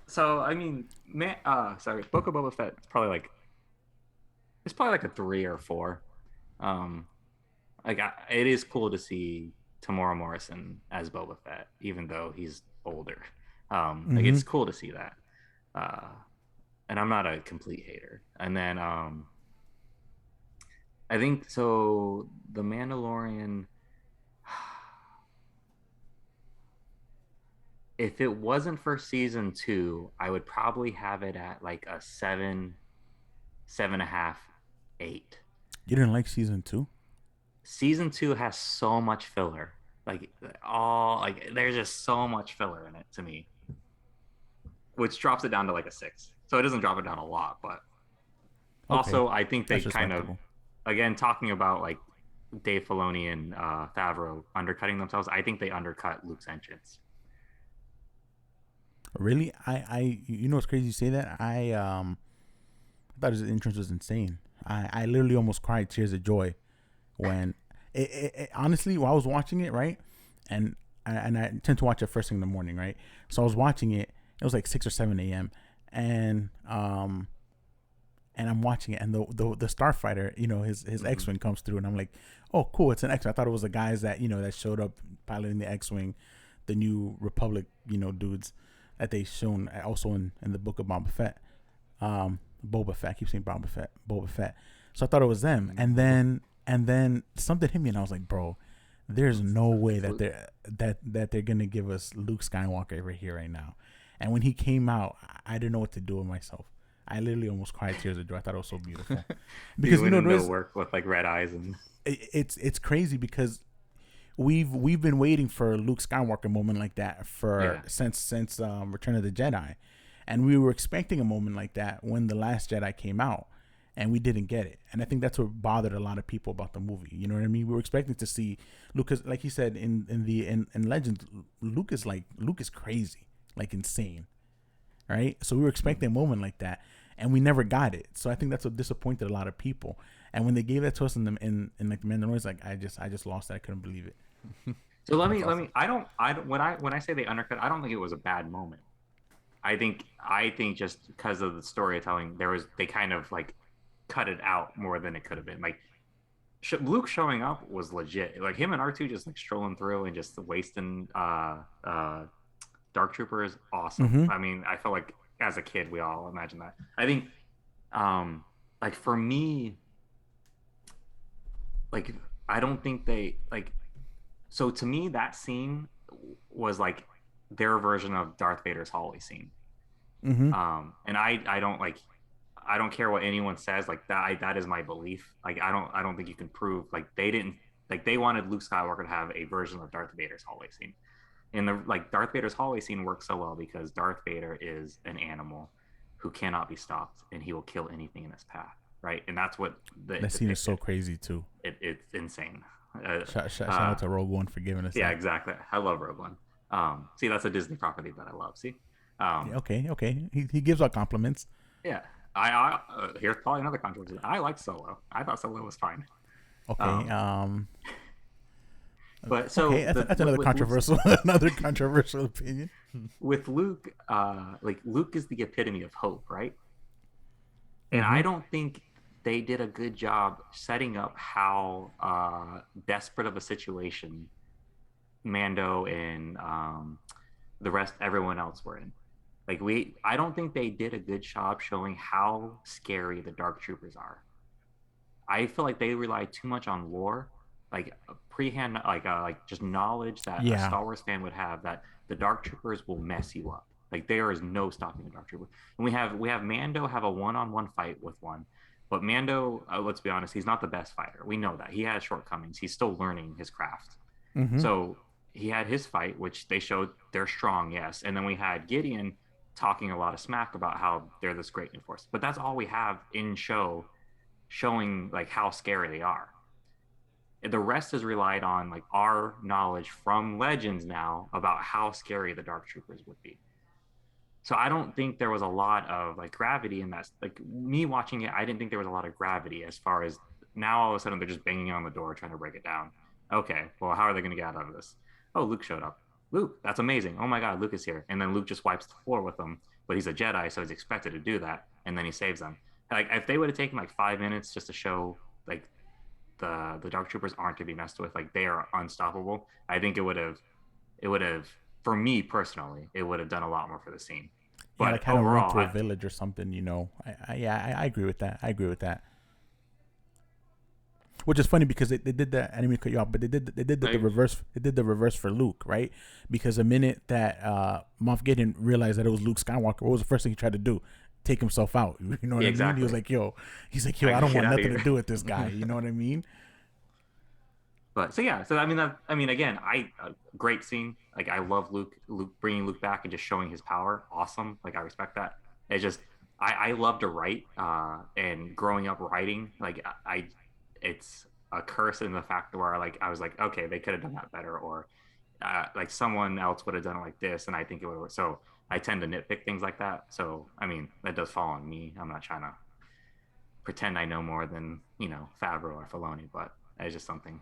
So I mean, Book of Boba Fett. It's probably like a 3 or 4. It is cool to see Tamora Morrison as Boba Fett, even though he's older. Like it's cool to see that. And I'm not a complete hater. And then I think so. The Mandalorian. If it wasn't for season 2, I would probably have it at like a 7, 7.5, 8. You didn't like season 2? Season 2 has so much filler. There's just so much filler in it to me, which drops it down to like a 6. So it doesn't drop it down a lot, but also I think they kind of, again, talking about like Dave Filoni and Favreau undercutting themselves. I think they undercut Luke's entrance. Really? I you know what's crazy you say that? I thought his entrance was insane. I literally almost cried tears of joy when it honestly, while I was watching it, right? and I tend to watch it first thing in the morning, right? So I was watching it. It was like 6 or 7 a.m. And I'm watching it, and the starfighter, his X-wing comes through, and I'm like, oh, cool, it's an X-wing. I thought it was the guys that that showed up piloting the X-wing, the New Republic, dudes that they shown also in the book of Boba Fett, Boba Fett. I keep saying Boba Fett. So I thought it was them, and then something hit me, and I was like, bro, there's no way that they're gonna give us Luke Skywalker over here right now. And when he came out, I didn't know what to do with myself. I literally almost cried tears of joy. I thought it was so beautiful. Because work with like red eyes, and it's crazy because we've been waiting for a Luke Skywalker moment like that since Return of the Jedi, and we were expecting a moment like that when The Last Jedi came out, and we didn't get it. And I think that's what bothered a lot of people about the movie. You know what I mean? We were expecting to see Luke, like you said in Legends, Luke is crazy, like insane, right? So we were expecting a moment like that, and we never got it. So I think that's what disappointed a lot of people. And when they gave that to us in like the Mandalorian, like I just lost it. I couldn't believe it. So let me I don't when I say they undercut, I don't think it was a bad moment. I think just because of the storytelling, they kind of like cut it out more than it could have been. Like Luke showing up was legit. Like him and R2 just like strolling through and just wasting Dark Trooper is awesome. Mm-hmm. I mean, I felt like as a kid we all imagine that. I think like for me, like I don't think they like, so to me that scene was like their version of Darth Vader's hallway scene. Mm-hmm. And I don't care what anyone says, like that is my belief. Like I don't think you can prove like they wanted Luke Skywalker to have a version of Darth Vader's hallway scene. And Darth Vader's hallway scene works so well because Darth Vader is an animal who cannot be stopped, and he will kill anything in his path, right? And that's what that scene is so crazy too. It's insane. Shout out to Rogue One for giving us yeah, that. exactly. I love Rogue One. See, that's a Disney property that I love. See, okay. He gives out compliments. Yeah, here's probably another controversy. I like Solo. I thought Solo was fine. Okay. But so okay, that's another controversial another controversial opinion. With Luke, like Luke is the epitome of hope, right? And Mm-hmm. I don't think they did a good job setting up how desperate of a situation Mando and everyone else were in. Like I don't think they did a good job showing how scary the Dark Troopers are. I feel like they rely too much on lore, like like just knowledge that a Star Wars fan would have, that the Dark Troopers will mess you up. Like there is no stopping the Dark Trooper. And we have Mando have a one-on-one fight with one, but Mando, let's be honest, he's not the best fighter. We know that he has shortcomings. He's still learning his craft. Mm-hmm. So he had his fight, which they showed they're strong, yes. And then we had Gideon talking a lot of smack about how they're this great new force. But that's all we have in show, showing like how scary they are. The rest is relied on like our knowledge from Legends now about how scary the Dark Troopers would be. So I don't think there was a lot of like gravity in that. Like me watching it, I didn't think there was a lot of gravity as far as now all of a sudden they're just banging on the door trying to break it down. Okay, well, how are they going to get out of this? Oh, Luke showed up. Luke, that's amazing. Oh my God, Luke is here. And then Luke just wipes the floor with them, but he's a Jedi, so he's expected to do that. And then he saves them. Like if they would have taken like 5 minutes just to show like the Dark Troopers aren't to be messed with, like they are unstoppable, I think it would have for me personally, it would have done a lot more for the scene. But yeah, like kind of run through a village or something, you know. I agree with that. Which is funny because they did that. I didn't mean to cut you off, but they did the reverse. They did the reverse for Luke, right? Because the minute that Moff Gideon realized that it was Luke Skywalker, what was the first thing he tried to do? Take himself out. You know what I mean? He was like, "Yo," I don't want nothing to do with this guy. You know what I mean? But so yeah, so I mean, again, great scene. Like I love Luke bringing Luke back and just showing his power. Awesome. Like I respect that. It's just I love to write, and growing up writing, like it's a curse in the fact where like I was like, okay, they could have done that better, or like someone else would have done it like this, and I think it would have. So I tend to nitpick things like that. So I mean, that does fall on me. I'm not trying to pretend I know more than Favreau or Filoni, but it's just something.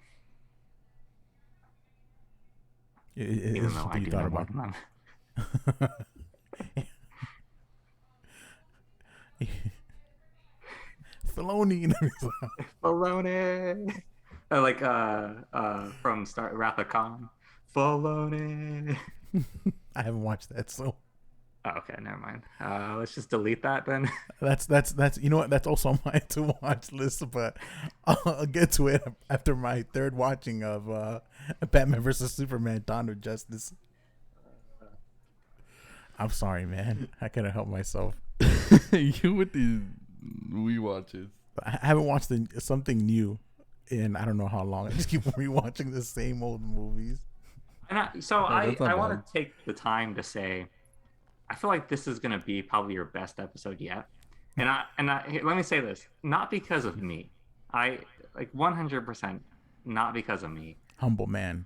Even though I do know more than them. Filoni. Filoni. Like from Wrath of Khan. Filoni. I haven't watched that, so. Oh, okay, never mind. Let's just delete that then. That's you know what? That's also on my to watch list, but I'll get to it after my third watching of Batman vs Superman: Dawn of Justice. I'm sorry, man. I couldn't help myself. You with these rewatches. I haven't watched something new in I don't know how long. I just keep rewatching the same old movies. And I want to take the time to say, I feel like this is going to be probably your best episode yet. And let me say this, not because of me. I like 100% not because of me. Humble man.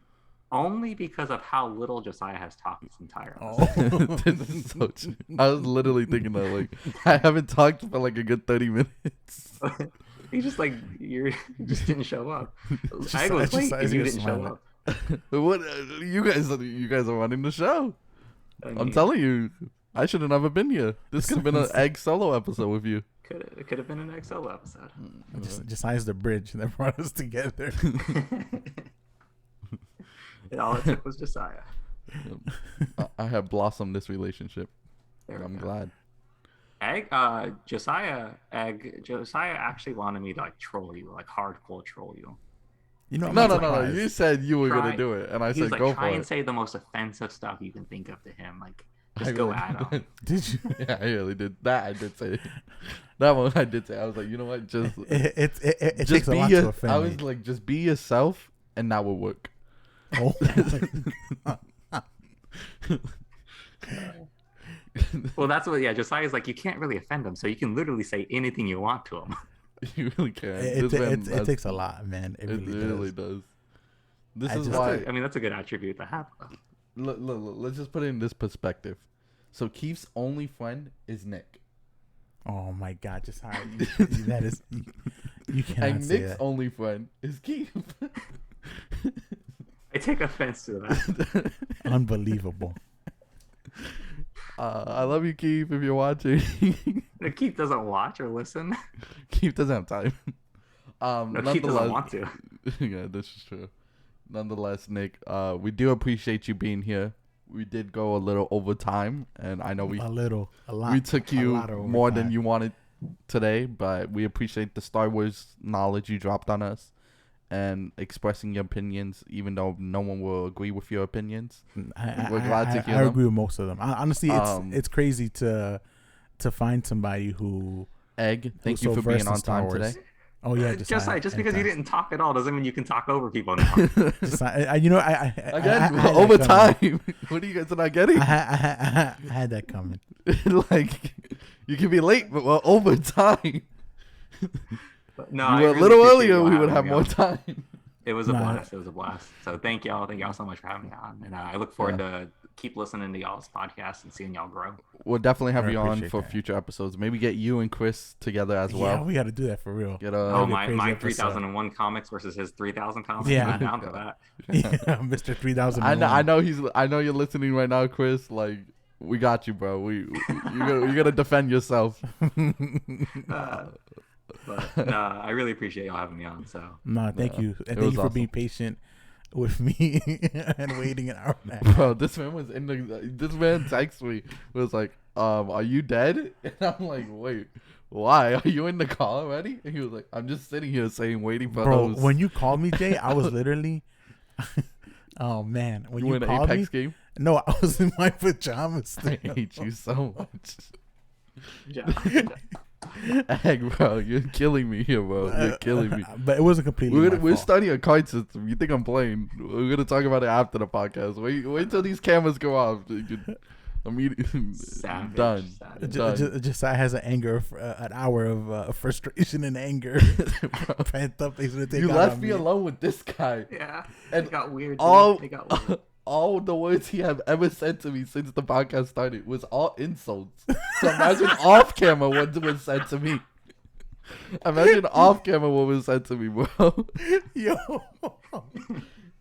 Only because of how little Josiah has talked this entire episode. This is so true. I was literally thinking that, like, I haven't talked for like a good 30 minutes. You just you just didn't show up. I was late because you didn't show up. What you guys are running the show. I'm telling you, I should have never been here. This could have been an egg solo episode with you. It could have been an egg solo episode. Josiah's the bridge that brought us together. All it took was Josiah. I have blossomed this relationship. I'm glad. Josiah actually wanted me to like troll you, like hardcore troll you. You know, no. You said you were gonna do it, and I said, like, "Go for it." Try and say the most offensive stuff you can think of to him. Like, just go at him. Did you? Yeah, I really did. That I did say. That one I did say. I was like, you know what? Just it takes a lot to offend. I was like, just be yourself, and that will work. Oh. Well, that's what. Yeah, Josiah's like, you can't really offend him, so you can literally say anything you want to him. You really can. It takes a lot, man. It really does. This is why. I mean, that's a good attribute to have. Look, let's just put it in this perspective. So Keith's only friend is Nick. Oh my God! Just how that is. You cannot and say Nick's that. only friend is Keith. I take offense to that. Unbelievable. I love you, Keith, if you're watching. Keith doesn't watch or listen. Keith doesn't have time. No, Keith doesn't want to. Yeah, this is true. Nonetheless, Nick, we do appreciate you being here. We did go a little over time, and I know a lot. We took you more than you wanted today, but we appreciate the Star Wars knowledge you dropped on us and expressing your opinions, even though no one will agree with your opinions. We're glad to hear them. I agree with most of them. Honestly, it's crazy to find somebody who. Egg, thank you for being on time today. Oh yeah, just because you didn't talk at all doesn't mean you can talk over people now. Again, over time. What are you guys not getting? I had that coming. Like, you can be late, but over time. No, you were a little earlier. We would have more time. It was a blast. It was a blast. So thank y'all. Thank y'all so much for having me on. And I look forward to keep listening to y'all's podcast and seeing y'all grow. We'll definitely have you on for future episodes. Maybe get you and Chris together as well. Yeah, we got to do that for real. My 3001 comics versus his 3000 comics. Yeah, I'm down for that. Yeah, Mr. 3000. I know you're listening right now, Chris. Like, we got you, bro. You're gonna defend yourself. But I really appreciate y'all having me on. So thank you, and thank you for being patient with me and waiting an hour and a half. Bro, this man texted me, was like, are you dead? And I'm like, wait, why? Are you in the car already? And he was like, I'm just sitting here waiting for Bro, those. when you called me, Jay, I was literally oh man, when you in an called Apex me, game? No, I was in my pajamas. I hate you so much. Yeah. Egg, bro, you're killing me here, bro. You're killing me. But it wasn't completely. We're starting a card system. You think I'm playing? We're gonna talk about it after the podcast. Wait till these cameras go off. Immediately done. Josiah has an hour of frustration and anger pent up. He's gonna take. You left me alone with this guy. Yeah, and it got weird. All the words he have ever said to me since the podcast started was all insults. So imagine off camera what was said to me. Imagine off camera what was said to me, bro. Yo,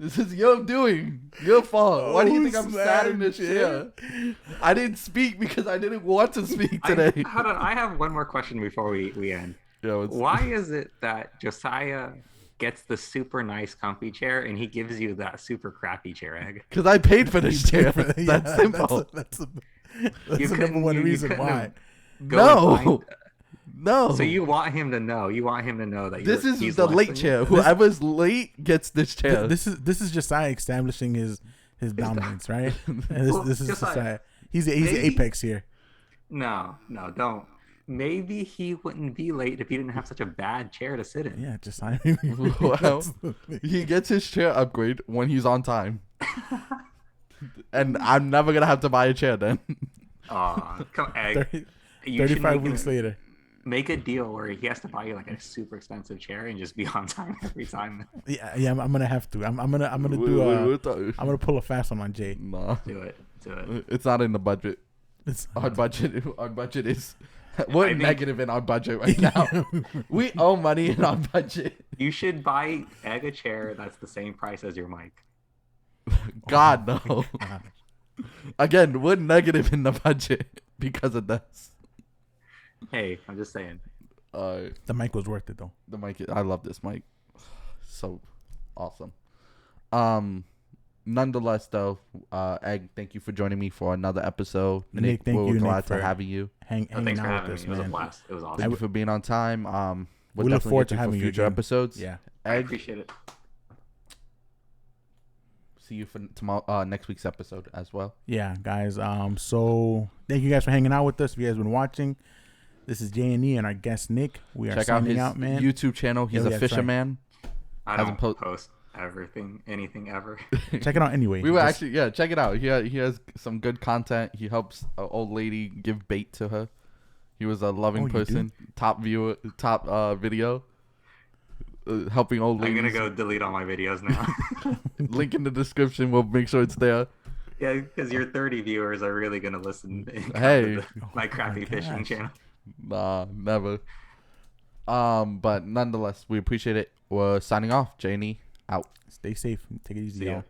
This is your doing. Your fault. Why do you think I'm sat in this chair? chair? I didn't speak because I didn't want to speak today. Hold on, I have one more question before we end. Yeah, Why is it that Josiah gets the super nice comfy chair and he gives you that super crappy chair, Egg? Because I paid for this chair. Yeah, That's simple. That's the number one reason why. No. No. So you want him to know. You want him to know that This he's is the less late than chair. you? Whoever's late gets this chair. This is Josiah establishing his dominance, right? And this is Josiah. He's the apex here. No, don't. Maybe he wouldn't be late if he didn't have such a bad chair to sit in. Yeah, Josiah. Well, he gets his chair upgrade when he's on time. And I'm never going to have to buy a chair then. Aw, come Egg. 35 weeks later. Make a deal where he has to buy you like a super expensive chair and just be on time every time. Yeah. I'm gonna have to. I'm gonna do. I'm gonna pull a fast one on Jay. Nah. Do it. It's not in the budget. Our budget is. We're negative in our budget right now. We owe money in our budget. You should buy Egg a chair that's the same price as your mic. God no. Again, we're negative in the budget because of this. Hey, I'm just saying. The mic was worth it though. The mic, I love this mic. So awesome. Nonetheless, though, Egg, thank you for joining me for another episode. Nick, thank we're you, glad Nick, to for have you. Hanging Thanks for out having with us, me. It was a man. blast. It was awesome. Thank you for being on time. We look forward to having you future again. episodes. Yeah. I Egg, appreciate it. see you for tomorrow, next week's episode as well. Yeah, guys. So thank you guys for hanging out with us. If you guys been watching, this is J&E and our guest Nick. We are Check out signing his out, man. YouTube channel. He's Yeah, a that's fisherman. I Hasn't don't post anything ever. Check it out anyway. We were actually, check it out. He has some good content. He helps an old lady give bait to her. He was a loving person. Top video. Helping old ladies. I'm gonna go delete all my videos now. Link in the description. We'll make sure it's there. Yeah, because your 30 viewers are really gonna listen. Hey. To my crappy fishing channel. Nah, never. But nonetheless, we appreciate it. We're signing off. Janie out. Stay safe. Take it easy, See ya. y'all.